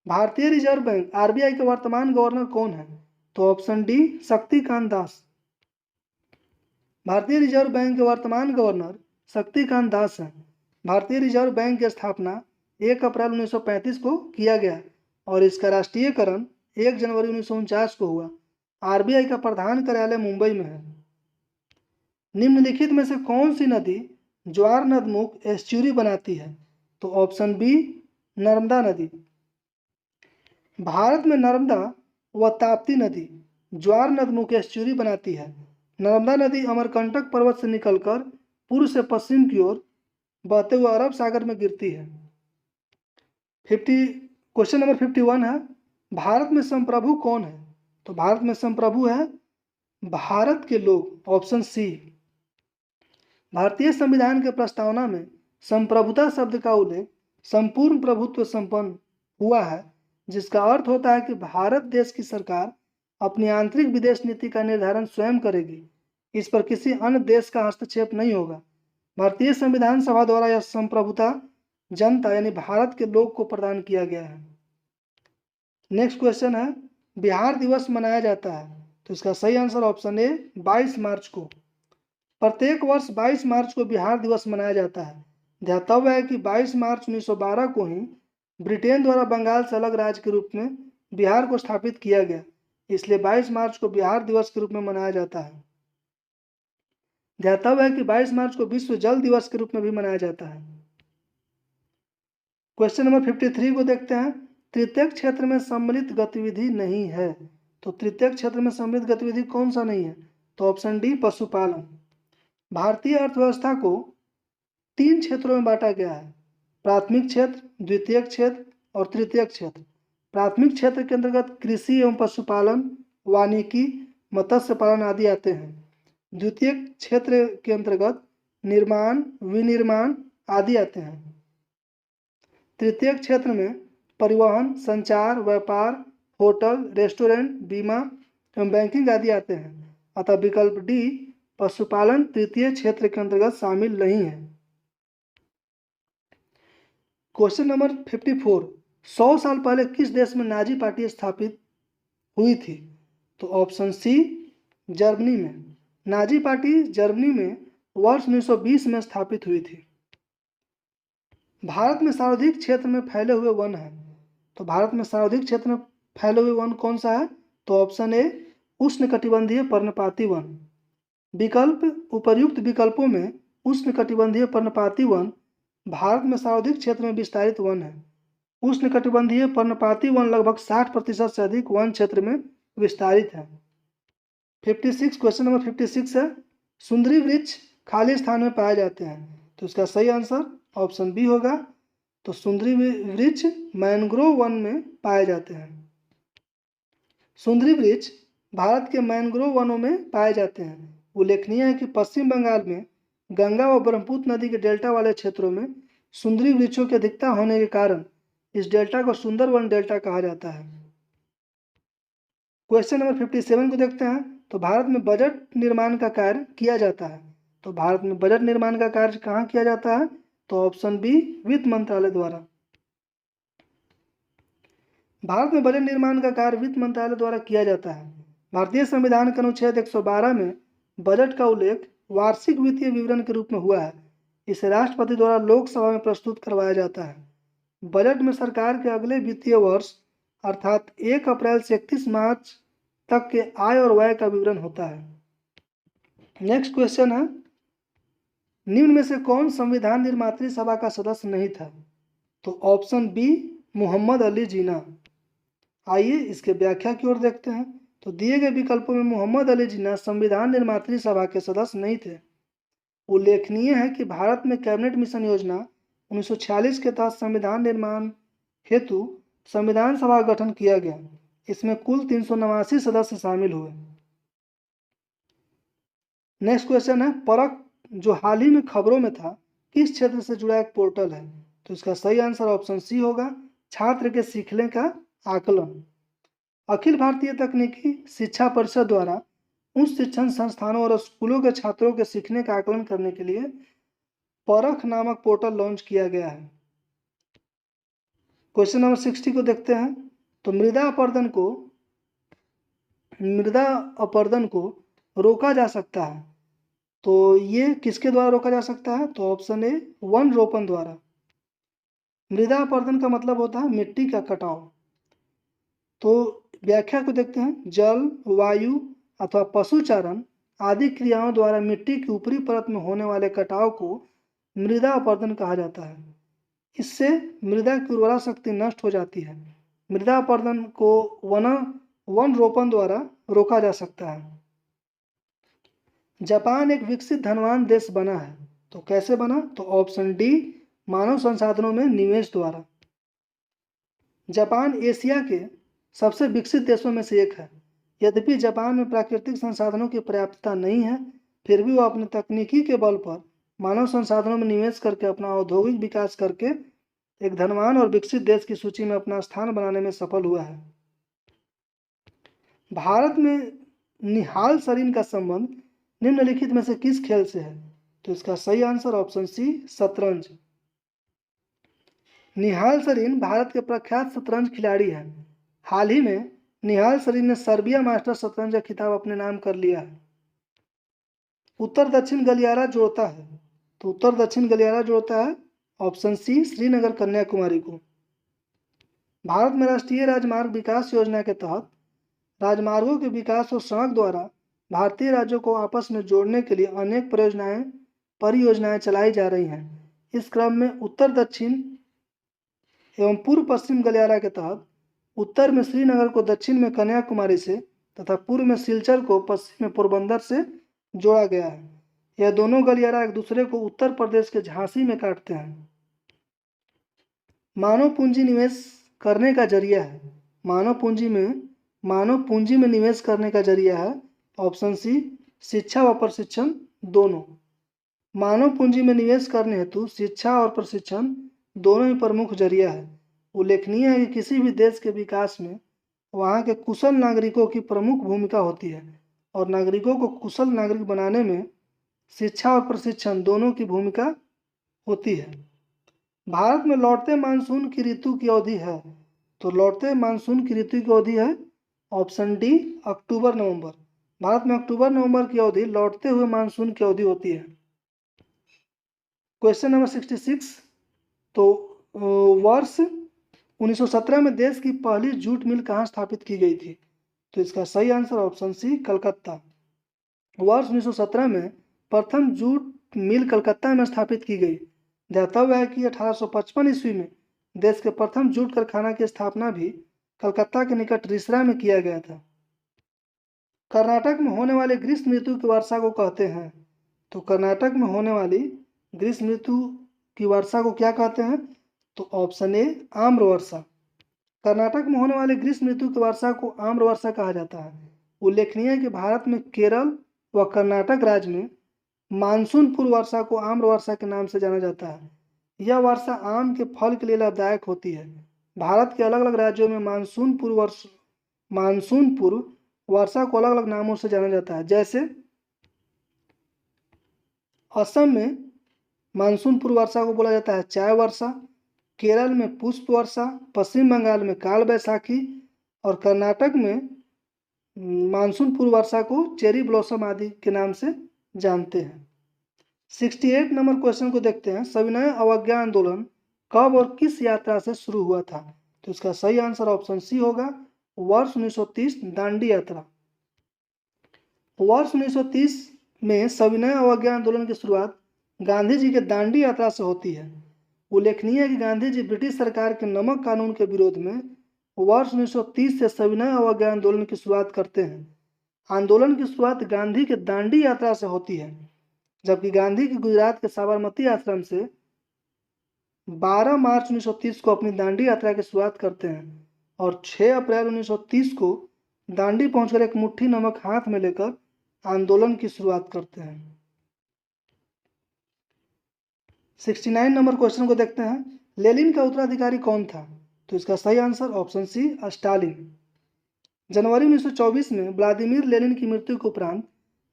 भारतीय रिजर्व बैंक आरबीआई के वर्तमान गवर्नर कौन है? तो ऑप्शन डी शक्तिकांत दास। भारतीय रिजर्व बैंक के वर्तमान गवर्नर शक्तिकांत दास हैं। भारतीय रिजर्व बैंक की स्थापना 1 अप्रैल 1935 को किया गया और इसका राष्ट्रीयकरण 1 जनवरी 1949 को हुआ। आरबीआई का प्रधान कार्यालय मुंबई में है। निम्नलिखित में से कौन सी नदी ज्वार नदमुख एस्चुरी बनाती है? तो ऑप्शन बी नर्मदा नदी। भारत में नर्मदा व ताप्ती नदी ज्वार नदमुख एस्चुरी बनाती है। नर्मदा नदी अमरकंटक पर्वत से निकलकर पूर्व से पश्चिम की ओर बहते हुए अरब सागर में गिरती है। क्वेश्चन नंबर 51 है, भारत में संप्रभु कौन है? तो भारत में संप्रभु है भारत के लोग, ऑप्शन सी। भारतीय संविधान के प्रस्तावना में संप्रभुता शब्द का उल्लेख संपूर्ण प्रभुत्व संपन्न हुआ है, जिसका अर्थ होता है कि भारत देश की सरकार अपनी आंतरिक विदेश नीति का निर्धारण स्वयं करेगी। इस पर किसी अन्य देश का हस्तक्षेप नहीं होगा। भारतीय संविधान सभा द्वारा यह संप्रभुता जनता यानी भारत के लोग को प्रदान किया गया है। नेक्स्ट क्वेश्चन है, बिहार दिवस मनाया जाता है। तो इसका सही आंसर ऑप्शन ए 22 मार्च को। प्रत्येक वर्ष 22 मार्च को बिहार दिवस मनाया जाता है। ध्यातव्य है कि 22 मार्च 1912 को ही ब्रिटेन द्वारा बंगाल से अलग राज्य के रूप में बिहार को स्थापित किया गया, इसलिए 22 मार्च को बिहार दिवस के रूप में मनाया जाता है। ध्यातव्य है कि 22 मार्च को विश्व जल दिवस के रूप में भी मनाया जाता है। क्वेश्चन नंबर 53 को देखते हैं, तृतीयक क्षेत्र में सम्मिलित गतिविधि नहीं है। तो तृतीयक क्षेत्र में सम्मिलित गतिविधि कौन सा नहीं है? तो ऑप्शन डी पशुपालन। भारतीय अर्थव्यवस्था को 3 क्षेत्रों में बांटा गया है, प्राथमिक क्षेत्र, द्वितीयक क्षेत्र और तृतीयक क्षेत्र। प्राथमिक क्षेत्र के अंतर्गत कृषि एवं पशुपालन, वानिकी, मत्स्य पालन आदि आते हैं। द्वितीयक क्षेत्र के अंतर्गत निर्माण, विनिर्माण आदि आते हैं। तृतीयक क्षेत्र में परिवहन, संचार, व्यापार, होटल, रेस्टोरेंट, बीमा एवं बैंकिंग आदि आते हैं। अतः विकल्प डी पशुपालन तृतीय क्षेत्र के अंतर्गत शामिल नहीं है। क्वेश्चन नंबर 54, 100 साल पहले किस देश में नाजी पार्टी स्थापित हुई थी? तो ऑप्शन सी जर्मनी में। नाजी पार्टी जर्मनी में वर्ष 1920 में स्थापित हुई थी। भारत में सर्वाधिक क्षेत्र में फैले हुए वन है। तो भारत में सर्वाधिक क्षेत्र में फैले हुए वन कौन सा है? तो ऑप्शन ए उष्णकटिबंधीय पर्णपाती वन। विकल्प उपर्युक्त विकल्पों में उष्णकटिबंधीय पर्णपाती वन भारत में सर्वाधिक क्षेत्र में विस्तारित वन है। उष्णकटिबंधीय पर्णपाती वन लगभग 60% से अधिक वन क्षेत्र में विस्तारित है। 56 क्वेश्चन नंबर 56 है, सुंदरी वृक्ष खाली स्थान में पाए जाते हैं। तो इसका सही आंसर ऑप्शन बी होगा। तो सुंदरी वृक्ष मैंग्रोव वन में पाए जाते हैं। सुंदरी वृक्ष भारत के मैंग्रोव वनों में पाए जाते हैं। उल्लेखनीय है कि पश्चिम बंगाल में गंगा व ब्रह्मपुत्र नदी के डेल्टा वाले क्षेत्रों में सुंदरी वृक्षों की अधिकता होने के कारण इस डेल्टा को सुंदरवन डेल्टा कहा जाता है। क्वेश्चन नंबर 57 को देखते हैं। तो भारत में बजट निर्माण का कार्य किया जाता है। तो भारत में बजट निर्माण का कार्य कहाँ किया जाता है? तो ऑप्शन बी वित्त मंत्रालय द्वारा। भारत में बजट निर्माण का कार्य वित्त मंत्रालय द्वारा किया जाता है। भारतीय संविधान के अनुच्छेद 112 में बजट का उल्लेख वार्षिक वित्तीय विवरण के रूप में हुआ है। इसे राष्ट्रपति द्वारा लोकसभा में प्रस्तुत करवाया जाता है। बजट में सरकार के अगले वित्तीय वर्ष अर्थात 1 अप्रैल से 31 मार्च तक के आय और व्यय का विवरण होता है। नेक्स्ट क्वेश्चन है, निम्न में से कौन संविधान निर्मात्री सभा का सदस्य नहीं था? तो ऑप्शन बी मोहम्मद अली जिन्ना। आइए इसके व्याख्या की ओर देखते हैं। तो दिए गए विकल्पों में मोहम्मद अली जिन्ना संविधान निर्मात्री सभा के सदस्य नहीं थे। उल्लेखनीय है कि भारत में कैबिनेट मिशन योजना 1946 के तहत संविधान निर्माण हेतु संविधान सभा का गठन किया गया। इसमें कुल 389 सदस्य शामिल हुए। नेक्स्ट क्वेश्चन है, परख जो हाल ही में खबरों में था किस क्षेत्र से जुड़ा एक पोर्टल है? तो इसका सही आंसर ऑप्शन सी होगा, छात्र के सीखने का आकलन। अखिल भारतीय तकनीकी शिक्षा परिषद द्वारा उच्च शिक्षण संस्थानों और स्कूलों के छात्रों के सीखने का आकलन करने के लिए परख नामक पोर्टल लॉन्च किया गया है। क्वेश्चन नंबर 60 को देखते हैं। तो मृदा अपरदन को रोका जा सकता है। तो ये किसके द्वारा रोका जा सकता है? तो ऑप्शन ए वन रोपण द्वारा। मृदा अपरदन का मतलब होता है मिट्टी का कटाव। तो व्याख्या को देखते हैं, जल, वायु अथवा पशुचारण आदि क्रियाओं द्वारा मिट्टी की ऊपरी परत में होने वाले कटाव को मृदा अपरदन कहा जाता है। इससे मृदा की उर्वरा शक्ति नष्ट हो जाती है। मृदा अपरदन को वन रोपण द्वारा रोका जा सकता है। जापान एक विकसित धनवान देश बना है। तो कैसे बना? तो ऑप्शन डी मानव संसाधनों में निवेश द्वारा। जापान एशिया के सबसे विकसित देशों में से एक है। यद्यपि जापान में प्राकृतिक संसाधनों की पर्याप्तता नहीं है, फिर भी वह अपने तकनीकी के बल पर मानव संसाधनों में निवेश करके अपना औद्योगिक विकास करके एक धनवान और विकसित देश की सूची में अपना स्थान बनाने में सफल हुआ है। भारत में निहाल सरीन का संबंध निम्नलिखित में से किस खेल से है? तो इसका सही आंसर ऑप्शन सी शतरंज। निहाल सरीन भारत के प्रख्यात शतरंज खिलाड़ी हैं। हाल ही में निहाल सरीन ने सर्बिया मास्टर शतरंज का खिताब अपने नाम कर लिया है। उत्तर दक्षिण गलियारा जोड़ता है। तो उत्तर दक्षिण गलियारा जोड़ता है ऑप्शन सी श्रीनगर कन्याकुमारी को। भारत में राष्ट्रीय राजमार्ग विकास योजना के तहत राजमार्गों के विकास और सड़क द्वारा भारतीय राज्यों को आपस में जोड़ने के लिए अनेक परियोजनाएं चलाई जा रही हैं। इस क्रम में उत्तर दक्षिण एवं पूर्व पश्चिम गलियारा के तहत उत्तर में श्रीनगर को दक्षिण में कन्याकुमारी से तथा पूर्व में सिलचर को पश्चिम में पोरबंदर से जोड़ा गया है। यह दोनों गलियारा एक दूसरे को उत्तर प्रदेश के झांसी में काटते हैं। मानव पूंजी निवेश करने का जरिया है। मानव पूंजी में निवेश करने का जरिया है ऑप्शन सी शिक्षा व प्रशिक्षण दोनों। मानव पूंजी में निवेश करने हेतु शिक्षा और प्रशिक्षण दोनों ही प्रमुख जरिया है। उल्लेखनीय है कि किसी भी देश के विकास में वहाँ के कुशल नागरिकों की प्रमुख भूमिका होती है और नागरिकों को कुशल नागरिक बनाने में शिक्षा और प्रशिक्षण दोनों की भूमिका होती है। भारत में लौटते मानसून की ऋतु की अवधि है। तो लौटते मानसून की ऋतु की अवधि है ऑप्शन डी अक्टूबर नवंबर। भारत में अक्टूबर नवंबर की अवधि लौटते हुए मानसून की अवधि होती है। Question number 66। तो वर्ष 1917 में देश की पहली जूट मिल कहाँ स्थापित की गई थी? तो इसका सही आंसर ऑप्शन सी कलकत्ता। वर्ष 1917 में प्रथम जूट मिल कलकत्ता में स्थापित की गई। ध्यातव्य है कि 1855 ईस्वी में देश के प्रथम जूट कारखाना की स्थापना भी कलकत्ता के निकट रिसरा में किया गया था। कर्नाटक में होने वाली ग्रीष्म ऋतु की वर्षा को कहते हैं। तो कर्नाटक में होने वाली ग्रीष्म ऋतु की वर्षा को क्या कहते हैं? तो ऑप्शन ए आम्र वर्षा। कर्नाटक में होने वाले ग्रीष्म ऋतु की वर्षा को आम्र वर्षा कहा जाता है। उल्लेखनीय है कि भारत में केरल व कर्नाटक राज्य में मानसून पूर्व वर्षा को आम्र वर्षा के नाम से जाना जाता है। यह वर्षा आम के फल के लिए लाभदायक होती है। भारत के अलग अलग राज्यों में मानसून पूर्व वर्षा को अलग अलग नामों से जाना जाता है। जैसे असम में मानसून पूर्व वर्षा को बोला जाता है चाय वर्षा, केरल में पुष्प वर्षा, पश्चिम बंगाल में काल बैसाखी और कर्नाटक में मानसून पूर्व वर्षा को चेरी ब्लॉसम आदि के नाम से जानते हैं। 68 नंबर क्वेश्चन को देखते हैं। सविनय अवज्ञा आंदोलन कब और किस यात्रा से शुरू हुआ था? तो इसका सही आंसर ऑप्शन सी होगा, वर्ष 1930 दांडी यात्रा। वर्ष 1930 में सविनय अवज्ञा आंदोलन की शुरुआत गांधी जी के दांडी यात्रा से होती है। उल्लेखनीय है कि गांधी जी ब्रिटिश सरकार के नमक कानून के विरोध में वर्ष 1930 से सविनय अवज्ञा आंदोलन की शुरुआत करते हैं। आंदोलन की शुरुआत गांधी के दांडी यात्रा से होती है, जबकि गांधी की गुजरात के साबरमती आश्रम से 12 मार्च 1930 को अपनी दांडी यात्रा की शुरुआत करते हैं और 6 अप्रैल 1930 को दांडी पहुंचकर एक मुट्ठी नमक हाथ में लेकर आंदोलन की शुरुआत करते हैं। 69 नंबर क्वेश्चन को देखते हैं। लेनिन का उत्तराधिकारी कौन था? तो इसका सही आंसर ऑप्शन सी स्टालिन। जनवरी 1924 में व्लादिमीर लेनिन की मृत्यु के उपरांत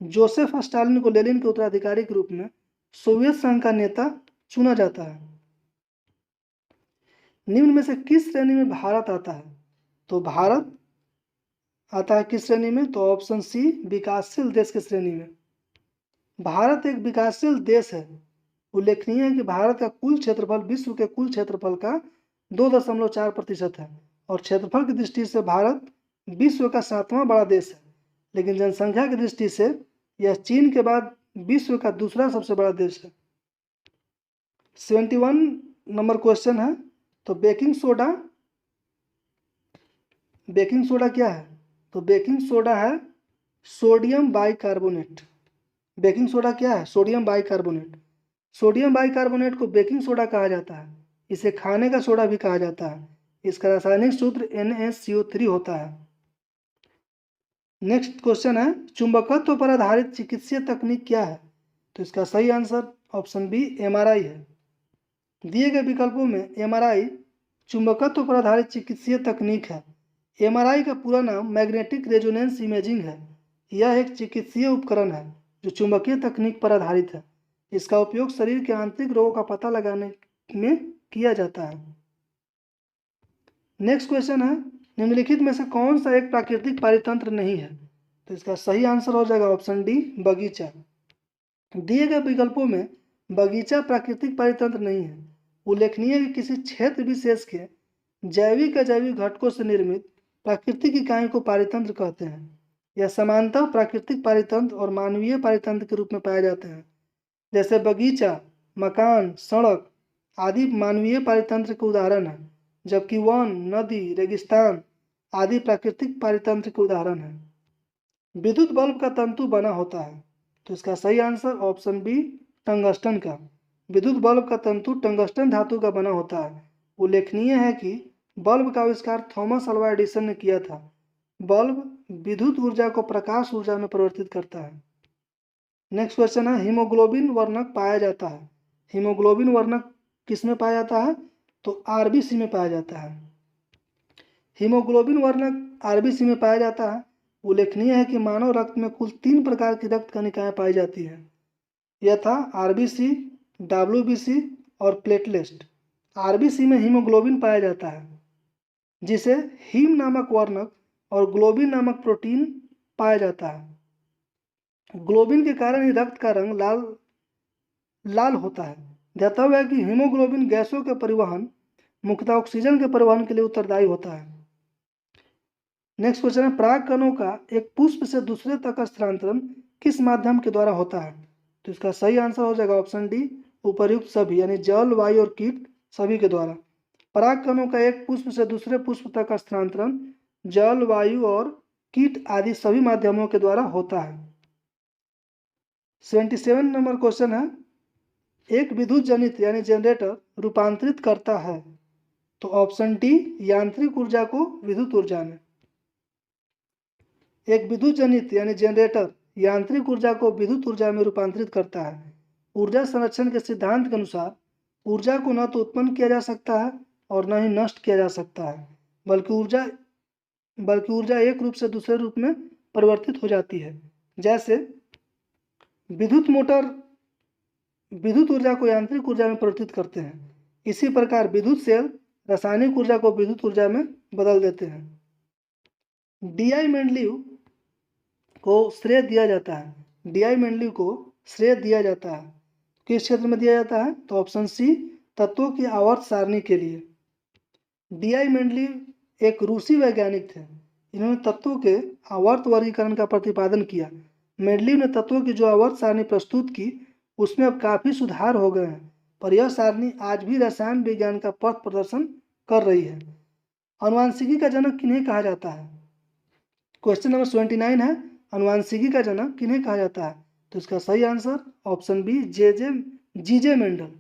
जोसेफ स्टालिन को लेनिन के उत्तराधिकारी के रूप में सोवियत संघ का नेता चुना जाता है। निम्न में से किस श्रेणी में भारत आता है? तो भारत आता है किस श्रेणी में? तो ऑप्शन सी विकासशील देश की श्रेणी में। भारत एक विकासशील देश है। उल्लेखनीय है कि भारत का कुल क्षेत्रफल विश्व के कुल क्षेत्रफल का 2.4% है और क्षेत्रफल की दृष्टि से भारत विश्व का 7वां बड़ा देश है, लेकिन जनसंख्या की दृष्टि से यह चीन के बाद विश्व का दूसरा सबसे बड़ा देश है। 71 नंबर क्वेश्चन है। तो बेकिंग सोडा क्या है? तो बेकिंग सोडा है सोडियम बाइकार्बोनेट। बेकिंग सोडा क्या है? Sodium bicarbonate. सोडियम बाइकार्बोनेट को बेकिंग सोडा कहा जाता है। इसे खाने का सोडा भी कहा जाता है। इसका रासायनिक सूत्र NaCO3 होता है। नेक्स्ट क्वेश्चन है, चुंबकत्व पर आधारित चिकित्सीय तकनीक क्या है? तो इसका सही आंसर ऑप्शन बी MRI है। दिए गए विकल्पों में MRI चुंबकत्व पर आधारित चिकित्सीय तकनीक है। MRI का पूरा नाम मैग्नेटिक रेजोनेंस इमेजिंग है। यह एक चिकित्सीय उपकरण है जो चुंबकीय तकनीक पर आधारित है। इसका उपयोग शरीर के आंतरिक रोगों का पता लगाने में किया जाता है। नेक्स्ट क्वेश्चन है, निम्नलिखित में से कौन सा एक प्राकृतिक पारितंत्र नहीं है? तो इसका सही आंसर हो जाएगा ऑप्शन डी बगीचा। दिए गए विकल्पों में बगीचा प्राकृतिक पारितंत्र नहीं है। उल्लेखनीय है कि किसी क्षेत्र विशेष के जैविक अजैविक घटकों से निर्मित प्राकृतिक इकाई को पारितंत्र कहते हैं। यह समानतः प्राकृतिक पारितंत्र और मानवीय पारितंत्र के रूप में पाए जाते हैं। जैसे बगीचा, मकान, सड़क आदि मानवीय पारितंत्र के उदाहरण हैं, जबकि वन, नदी, रेगिस्तान आदि प्राकृतिक पारितंत्र के उदाहरण हैं। विद्युत बल्ब का तंतु बना होता है। तो इसका सही आंसर ऑप्शन बी टंगस्टन का। विद्युत बल्ब का तंतु टंगस्टन धातु का बना होता है। उल्लेखनीय है कि बल्ब का आविष्कार थॉमस अल्वा एडिसन ने किया था। बल्ब विद्युत ऊर्जा को प्रकाश ऊर्जा में परिवर्तित करता है। नेक्स्ट क्वेश्चन है, हीमोग्लोबिन वर्णक पाया जाता है। हीमोग्लोबिन वर्णक किस में पाया जाता है? तो RBC में पाया जाता है। हीमोग्लोबिन वर्णक RBC में पाया जाता है। उल्लेखनीय है कि मानव रक्त में कुल 3 प्रकार की रक्त कणिकाएं पाई जाती हैं। यह था RBC, WBC और प्लेटलेट। RBC में हीमोग्लोबिन पाया जाता है, जिसे हीम नामक वर्णक और ग्लोबिन नामक प्रोटीन पाया जाता है। ग्लोबिन के कारण ही रक्त का रंग लाल होता है। ध्यातव्य है कि हीमोग्लोबिन गैसों के परिवहन, मुख्यतः ऑक्सीजन के परिवहन के लिए उत्तरदायी होता है। नेक्स्ट क्वेश्चन है, पराग कणों का एक पुष्प से दूसरे तक स्थानांतरण किस माध्यम के द्वारा होता है? तो इसका सही आंसर हो जाएगा ऑप्शन डी उपर्युक्त सभी, यानी जल, वायु और कीट सभी के द्वारा। पराग कणों का एक पुष्प से दूसरे पुष्प तक स्थानांतरण जल, वायु और कीट आदि सभी माध्यमों के द्वारा होता है। 77 नंबर क्वेश्चन है, एक विद्युत जनित यानी जनरेटर रूपांतरित करता है? तो ऑप्शन डी, यांत्रिक ऊर्जा को विद्युत ऊर्जा में। एक विद्युत जनित यानी जनरेटर यांत्रिक ऊर्जा को विद्युत ऊर्जा में रूपांतरित करता है। ऊर्जा संरक्षण के सिद्धांत के अनुसार ऊर्जा को न तो उत्पन्न किया जा सकता है और न ही नष्ट किया जा सकता है, बल्कि ऊर्जा एक रूप से दूसरे रूप में परिवर्तित हो जाती है। जैसे विद्युत मोटर विद्युत ऊर्जा को यांत्रिक ऊर्जा में परिवर्तित करते हैं, इसी प्रकार विद्युत सेल रासायनिक ऊर्जा को विद्युत ऊर्जा में बदल देते हैं। डी.आई. मेंडलीव को श्रेय दिया जाता है। डी.आई. मेंडलीव को श्रेय दिया जाता है किस क्षेत्र में दिया जाता है? तो ऑप्शन सी, तत्वों की आवर्त सारणी के लिए। डी.आई. मेंडलीव एक रूसी वैज्ञानिक थे। इन्होंने तत्वों के आवर्त वर्गीकरण का प्रतिपादन किया। मेंडलीव ने तत्वों की जो आवर्त सारणी प्रस्तुत की उसमें अब काफी सुधार हो गए हैं, पर यह सारणी आज भी रसायन विज्ञान का पथ प्रदर्शन कर रही है। अनुवांशिकी का जनक किन्हें कहा जाता है? क्वेश्चन नंबर 79 है, अनुवांशिकी का जनक किन्हें कहा जाता है? तो इसका सही answer option B, G J Mendel.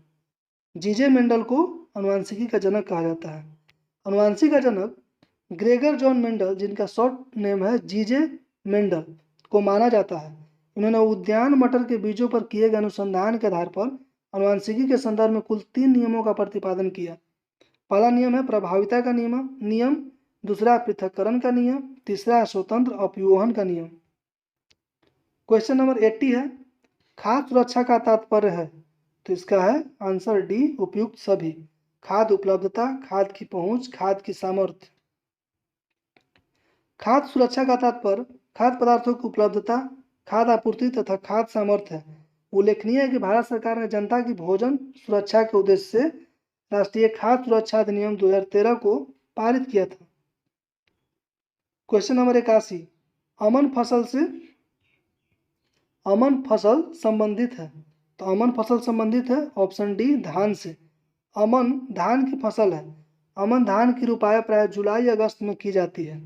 G J Mendel को अनुवांशिकी का जनक कहा जाता है। अनुवांशिकी का जनक ग्रेगर जॉन मेंडल, जिनका शॉर्ट नेम है जीजे मेंडल, को माना जाता है। इन्होंने उद्यान मटर के बीजों पर किए गए अनुसंधान के आधार पर अनुवांशिकी के संदर्भ में कुल 3 नियमों का प्रतिपादन किया। पहला नियम है प्रभाविता का नियम, दूसरा पृथक्करण का नियम, तीसरा स्वतंत्र अपव्यूहन का नियम। क्वेश्चन नंबर 80 है, खाद्य सुरक्षा का तात्पर्य है? तो इसका है आंसर डी, उपयुक्त सभी। खाद्य उपलब्धता, खाद्य की पहुंच, खाद्य की सामर्थ्य। खाद्य सुरक्षा का तात्पर्य खाद्य पदार्थों की उपलब्धता, खाद्य आपूर्ति तथा खाद्य सामर्थ्य है। उल्लेखनीय है कि भारत सरकार ने जनता की भोजन सुरक्षा के उद्देश्य से राष्ट्रीय खाद्य सुरक्षा अधिनियम 2013 को पारित किया था। क्वेश्चन नंबर 81, अमन फसल संबंधित है? तो अमन फसल संबंधित है ऑप्शन डी, धान से। अमन धान की फसल है। अमन धान की रुपाई प्राय जुलाई अगस्त में की जाती है।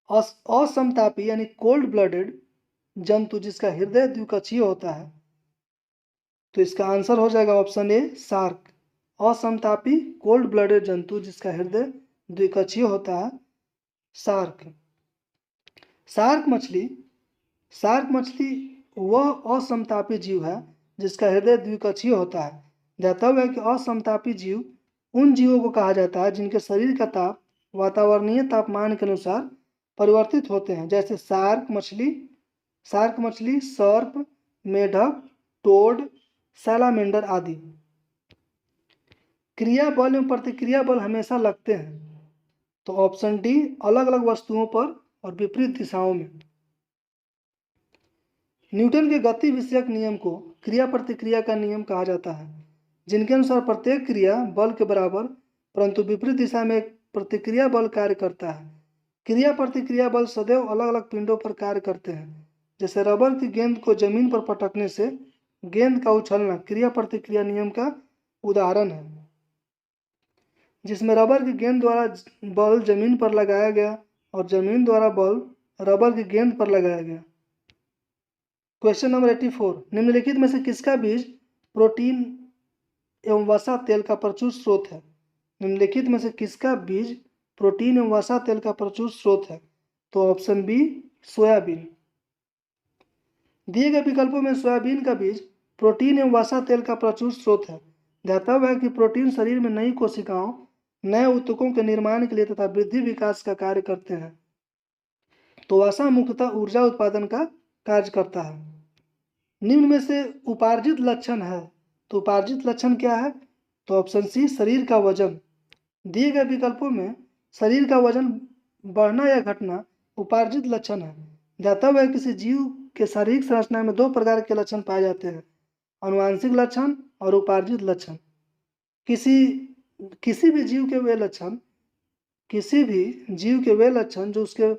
असमतापी यानी कोल्ड ब्लडेड जंतु जिसका हृदय द्विकक्षीय होता है, तो इसका आंसर हो जाएगा ऑप्शन ए, शार्क। असमतापी कोल्ड ब्लडेड जंतु जिसका हृदय द्विकक्षीय होता है, शार्क। शार्क मछली वह असमतापी जीव है जिसका हृदय द्विकक्षीय होता है। ज्ञातव्य है कि असमतापी जीव उन जीवों को कहा जाता है जिनके शरीर का ताप वातावरणीय तापमान के अनुसार परिवर्तित होते हैं, जैसे शार्क मछली, सर्प, मेढक, टोड, सैलामेंडर आदि। क्रिया बल एवं प्रतिक्रिया बल हमेशा लगते हैं, तो ऑप्शन डी, अलग अलग वस्तुओं पर और विपरीत दिशाओं में। न्यूटन के गति विषयक नियम को क्रिया प्रतिक्रिया का नियम कहा जाता है, जिनके अनुसार प्रत्येक क्रिया बल के बराबर परंतु विपरीत दिशा में एक प्रतिक्रिया बल कार्य करता है। क्रिया प्रतिक्रिया बल सदैव अलग अलग पिंडों पर कार्य करते हैं। जैसे रबर की गेंद को जमीन पर पटकने से गेंद का उछलना क्रिया प्रतिक्रिया नियम का उदाहरण है, जिसमें रबर की गेंद द्वारा बल जमीन पर लगाया गया और जमीन द्वारा बल रबर की गेंद पर लगाया गया। क्वेश्चन नंबर 84, निम्नलिखित में से किसका बीज प्रोटीन एवं वसा तेल का प्रचुर स्रोत है? निम्नलिखित में से किसका बीज प्रोटीन एवं वसा तेल का प्रचुर स्रोत है? तो ऑप्शन बी, सोयाबीन। दिए गए विकल्पों में सोयाबीन का बीज प्रोटीन एवं वसा तेल का प्रचुर स्रोत है। ज्ञातव्य है कि प्रोटीन शरीर में नई कोशिकाओं, नए ऊतकों के निर्माण के लिए तथा वृद्धि विकास का कार्य करते हैं, तो वसा मुख्यतः ऊर्जा उत्पादन का कार्य करता है। निम्न में से उपार्जित लक्षण है, तो उपार्जित लक्षण क्या है? तो ऑप्शन सी, शरीर का वजन। दिए गए विकल्पों में शरीर का वजन बढ़ना या घटना उपार्जित लक्षण है। ज्ञातव्य है किसी जीव के शारीरिक संरचना में 2 प्रकार के लक्षण पाए जाते हैं, अनुवांशिक लक्षण और उपार्जित लक्षण। किसी भी जीव के वे लक्षण जो उसके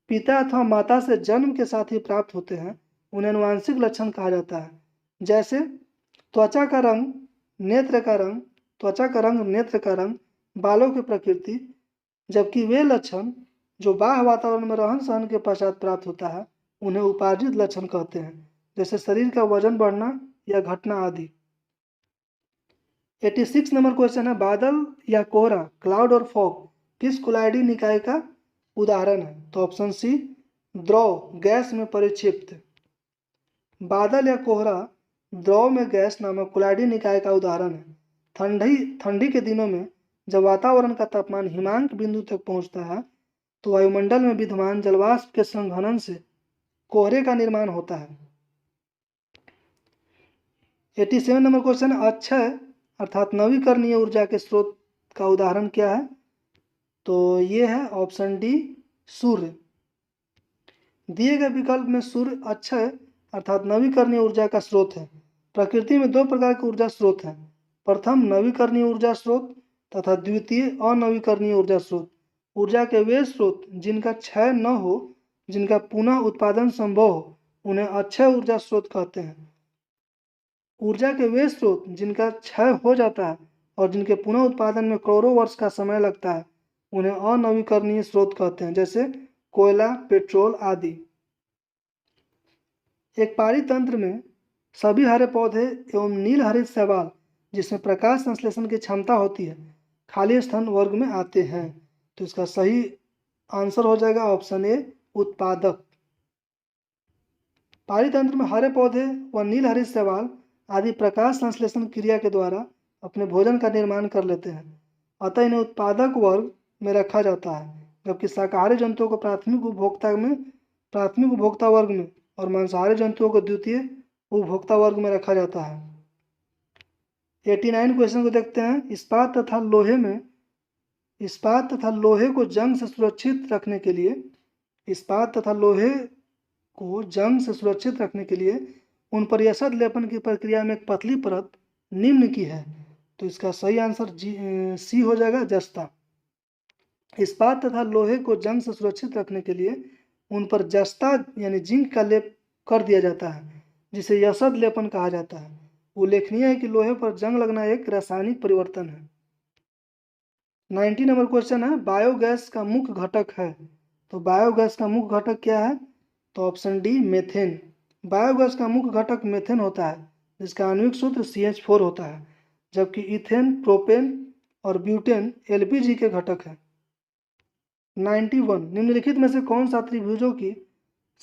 पिता अथवा माता से जन्म के साथ ही प्राप्त होते हैं उन्हें अनुवांशिक लक्षण कहा जाता है। जैसे त्वचा का रंग, नेत्र का रंग, बालों की प्रकृति, जबकि वे लक्षण जो बाह्य वातावरण में रहन सहन के पश्चात प्राप्त होता है उन्हें उपार्जित लक्षण कहते हैं, जैसे शरीर का वजन बढ़ना या घटना आदि। 86 नंबर क्वेश्चन है, बादल या कोहरा, क्लाउड और फॉग किस कुलाइडी निकाय का उदाहरण है? तो ऑप्शन सी, द्रव गैस में परिक्षिप्त। बादल या कोहरा द्रव में गैस नामक कुलाइडी निकाय का उदाहरण है। ठंडी के दिनों में जब वातावरण का तापमान हिमांक बिंदु तक पहुंचता है तो वायुमंडल में विद्यमान जलवाष्प के संघनन से कोहरे का निर्माण होता है। 87 नंबर क्वेश्चन, अक्षय अर्थात नवीकरणीय ऊर्जा के स्रोत का उदाहरण क्या है? तो ये है ऑप्शन डी, सूर्य। दिए गए विकल्प में सूर्य अक्षय अर्थात नवीकरणीय ऊर्जा का स्रोत है। प्रकृति में दो प्रकार के ऊर्जा स्रोत हैं, प्रथम नवीकरणीय ऊर्जा स्रोत तथा द्वितीय अनवीकरणीय ऊर्जा स्रोत। ऊर्जा के वे स्रोत जिनका क्षय न हो, जिनका पुनः उत्पादन संभव हो, उन्हें अक्षय ऊर्जा स्रोत कहते हैं। ऊर्जा के वे स्रोत जिनका क्षय हो जाता है और जिनके पुनः उत्पादन में करोड़ों वर्ष का समय लगता है, उन्हें अनवीकरणीय स्रोत कहते हैं, जैसे कोयला, पेट्रोल आदि। एक पारी तंत्र में सभी हरे पौधे एवं नील हरित शैवाल जिसमें प्रकाश संश्लेषण की क्षमता होती है खाली स्थान वर्ग में आते हैं। तो इसका सही आंसर हो जाएगा ऑप्शन ए, उत्पादक। पारी तंत्र में हरे पौधे व नील हरित शैवाल आदि प्रकाश संश्लेषण क्रिया के द्वारा अपने भोजन का निर्माण कर लेते हैं, अतः इन्हें उत्पादक वर्ग में रखा जाता है, जबकि शाकाहारी जंतुओं को प्राथमिक उपभोक्ता वर्ग में और मांसाहारी जंतुओं को द्वितीय उपभोक्ता वर्ग में रखा जाता है। 89 क्वेश्चन को देखते हैं, इस्पात तथा लोहे को जंग से सुरक्षित रखने के लिए उन पर यसद लेपन की प्रक्रिया में एक पतली परत निम्न की है। तो इसका सही आंसर सी हो जाएगा, जस्ता। इस्पात तथा लोहे को जंग से सुरक्षित रखने के लिए उन पर जस्ता यानी जिंक का लेप कर दिया जाता है, जिसे यसद लेपन कहा जाता है। उल्लेखनीय है कि लोहे पर जंग लगना एक रासायनिक परिवर्तन है। 90 नंबर क्वेश्चन है, बायोगैस का मुख्य घटक है। तो बायोगैस का मुख्य घटक क्या है? तो ऑप्शन डी, मेथेन। बायोगैस का मुख्य घटक मेथेन होता है, जिसका आणविक सूत्र CH4 होता है, जबकि इथेन, प्रोपेन और ब्यूटेन LPG के घटक हैं। 91, निम्नलिखित में से कौन सा त्रिभुजों की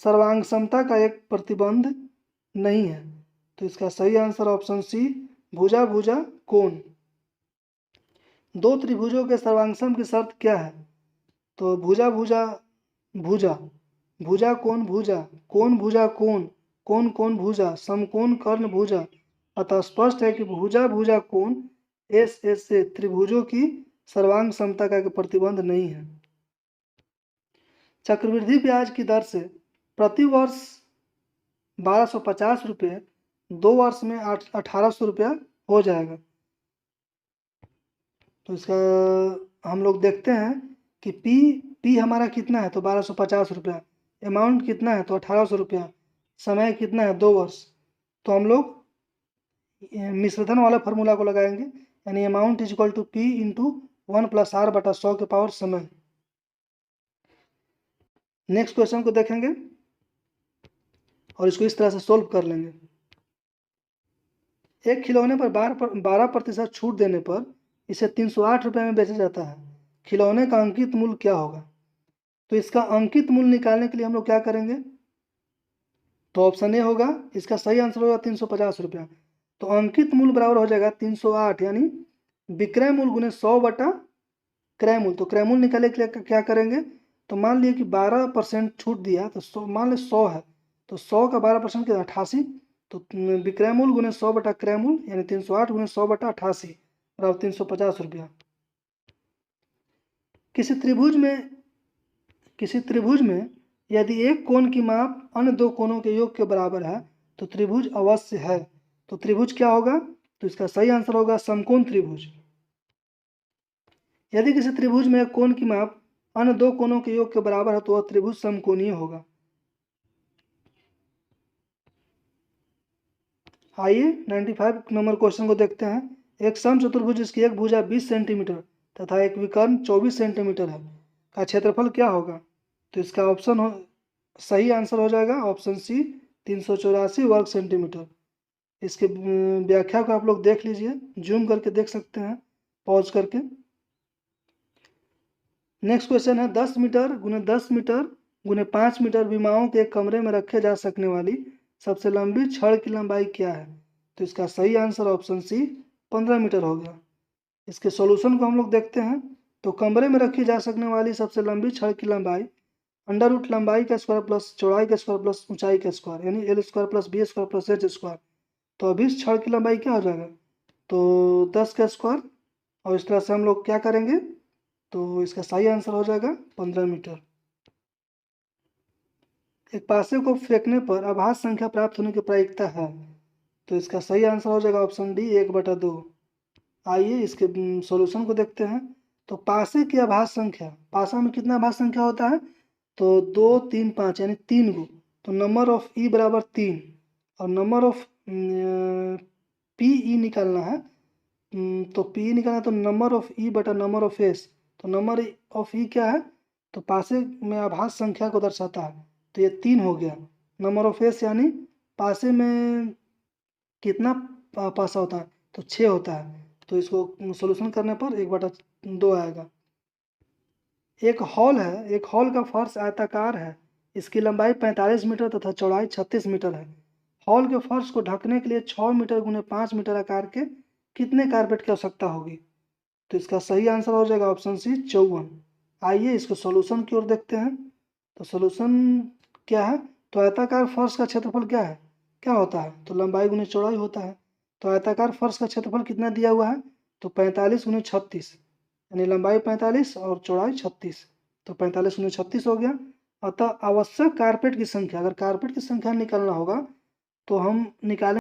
सर्वांग समता का एक प्रतिबंध नहीं है? तो इसका सही आंसर ऑप्शन सी, भुजा भुजा कोण। दो त्रिभुजों के सर्वांगसम की शर्त क्या है? तो भुजा भुजा भुजा, भुजा कोण भुजा, कोण भुजा कोण, कोण कोण भुजा, समकोण कर्ण भुजा। अतः स्पष्ट है कि भुजा भुजा कोण SS से त्रिभुजों की सर्वांग समता का प्रतिबंध नहीं है। चक्रवृद्धि ब्याज की दर से प्रति वर्ष 1250 रुपये 2 वर्ष में 1800 रुपया हो जाएगा। तो इसका हम लोग देखते हैं कि पी हमारा कितना है? तो 1250 रुपया। अमाउंट कितना है? तो 1800 रुपया। समय कितना है? 2 वर्ष। तो हम लोग मिश्रधन वाला फॉर्मूला को लगाएंगे, यानी amount is equal to P into 1+R/100 के पावर समय। नेक्स्ट क्वेश्चन को देखेंगे और इसको इस तरह से सोल्व कर लेंगे। एक खिलौने पर 12% छूट देने पर इसे 308 रुपये में बेचा जाता है। खिलौने का अंकित मूल्य क्या होगा? तो इसका अंकित मूल्य निकालने के लिए हम लोग क्या करेंगे? तो ऑप्शन ए होगा, इसका सही आंसर होगा 350 रुपया। तो अंकित मूल्य बराबर हो जाएगा 308, यानी विक्रय मूल्य गुने 100 बटा क्रय मूल्य। तो क्रय मूल्य निकालने के लिए क्या करेंगे? तो मान लिए कि 12% छूट दिया, तो मान ली 100 है, तो 100 का 12% कितना? 88। तो विक्रय मूल्य गुने 100 बटा क्रय मूल्य, यानी 308 गुने 100 बटा 88 बराबर 350 रुपया। किसी त्रिभुज में यदि एक कोण की माप अन्य दो कोणों के योग के बराबर है तो त्रिभुज अवश्य है। तो त्रिभुज क्या होगा? तो इसका सही आंसर होगा समकोण त्रिभुज। यदि किसी त्रिभुज में एक कोण की माप अन्य दो कोणों के योग के बराबर है तो वह त्रिभुज समकोणीय होगा। आइए 95 नंबर क्वेश्चन को देखते हैं। एक समचतुर्भुज जिसकी एक भुजा 20 सेंटीमीटर तथा एक विकर्ण 24 सेंटीमीटर है का क्षेत्रफल क्या होगा? तो इसका सही आंसर हो जाएगा ऑप्शन सी, 384 वर्ग सेंटीमीटर। इसके व्याख्या को आप लोग देख लीजिए, जूम करके देख सकते हैं पॉज करके। नेक्स्ट क्वेश्चन है 10 मीटर गुने 10 मीटर गुने 5 मीटर विमाओं के एक कमरे में रखे जा सकने वाली सबसे लंबी छड़ की लंबाई क्या है? तो इसका सही आंसर ऑप्शन सी 15 मीटर हो गया। इसके सॉल्यूशन को हम लोग देखते हैं। तो कमरे में रखी जा सकने वाली सबसे लंबी छड़ की लंबाई अंडर रूट लंबाई का स्क्वायर प्लस चौड़ाई का स्क्वायर प्लस ऊंचाई का स्क्वायर, यानी L square plus B square plus H square. तो अभी इस छड़ की लंबाई क्या हो जाएगा? तो 10 का स्क्वायर, और इस तरह से हम लोग क्या करेंगे, तो इसका सही आंसर हो जाएगा 15 मीटर। एक पासे को फेंकने पर आभास संख्या प्राप्त होने की प्रायिकता है। तो इसका सही आंसर हो जाएगा ऑप्शन डी 1/2। आइए इसके सॉल्यूशन को देखते हैं। तो पासे की आभास संख्या, पासा में कितना आभास संख्या होता है? तो 2 3 5 यानी 3 गो। तो नंबर ऑफ ई बराबर 3, और नंबर ऑफ पी ई निकालना है। तो पी निकालना है तो नंबर ऑफ ई बटा नंबर ऑफ एस। तो नंबर ऑफ ई क्या है? तो पासे में आभास संख्या को दर्शाता है, तो ये 3 हो गया। नंबर ऑफ एस यानी पासे में कितना पासा होता है? तो 6 होता है। तो इसको सॉल्यूशन करने पर 1/2 आएगा। एक हॉल है, एक हॉल का फर्श आयताकार है, इसकी लंबाई 45 मीटर तथा चौड़ाई 36 मीटर है। हॉल के फर्श को ढकने के लिए 6 मीटर गुने 5 मीटर आकार के कितने कारपेट की आवश्यकता होगी? तो इसका सही आंसर हो जाएगा ऑप्शन सी 54। आइए इसको सॉल्यूशन की ओर देखते हैं। तो सॉल्यूशन क्या है? तो आयताकार फर्श का क्षेत्रफल क्या है, क्या होता है? तो लंबाई गुने चौड़ाई होता है। तो आयताकार फर्श का क्षेत्रफल कितना दिया हुआ है? तो 45 गुने 36, यानी लंबाई 45 और चौड़ाई 36। तो 45 गुने 36 हो गया। अतः आवश्यक कारपेट की संख्या, अगर कारपेट की संख्या निकालना होगा तो हम निकालें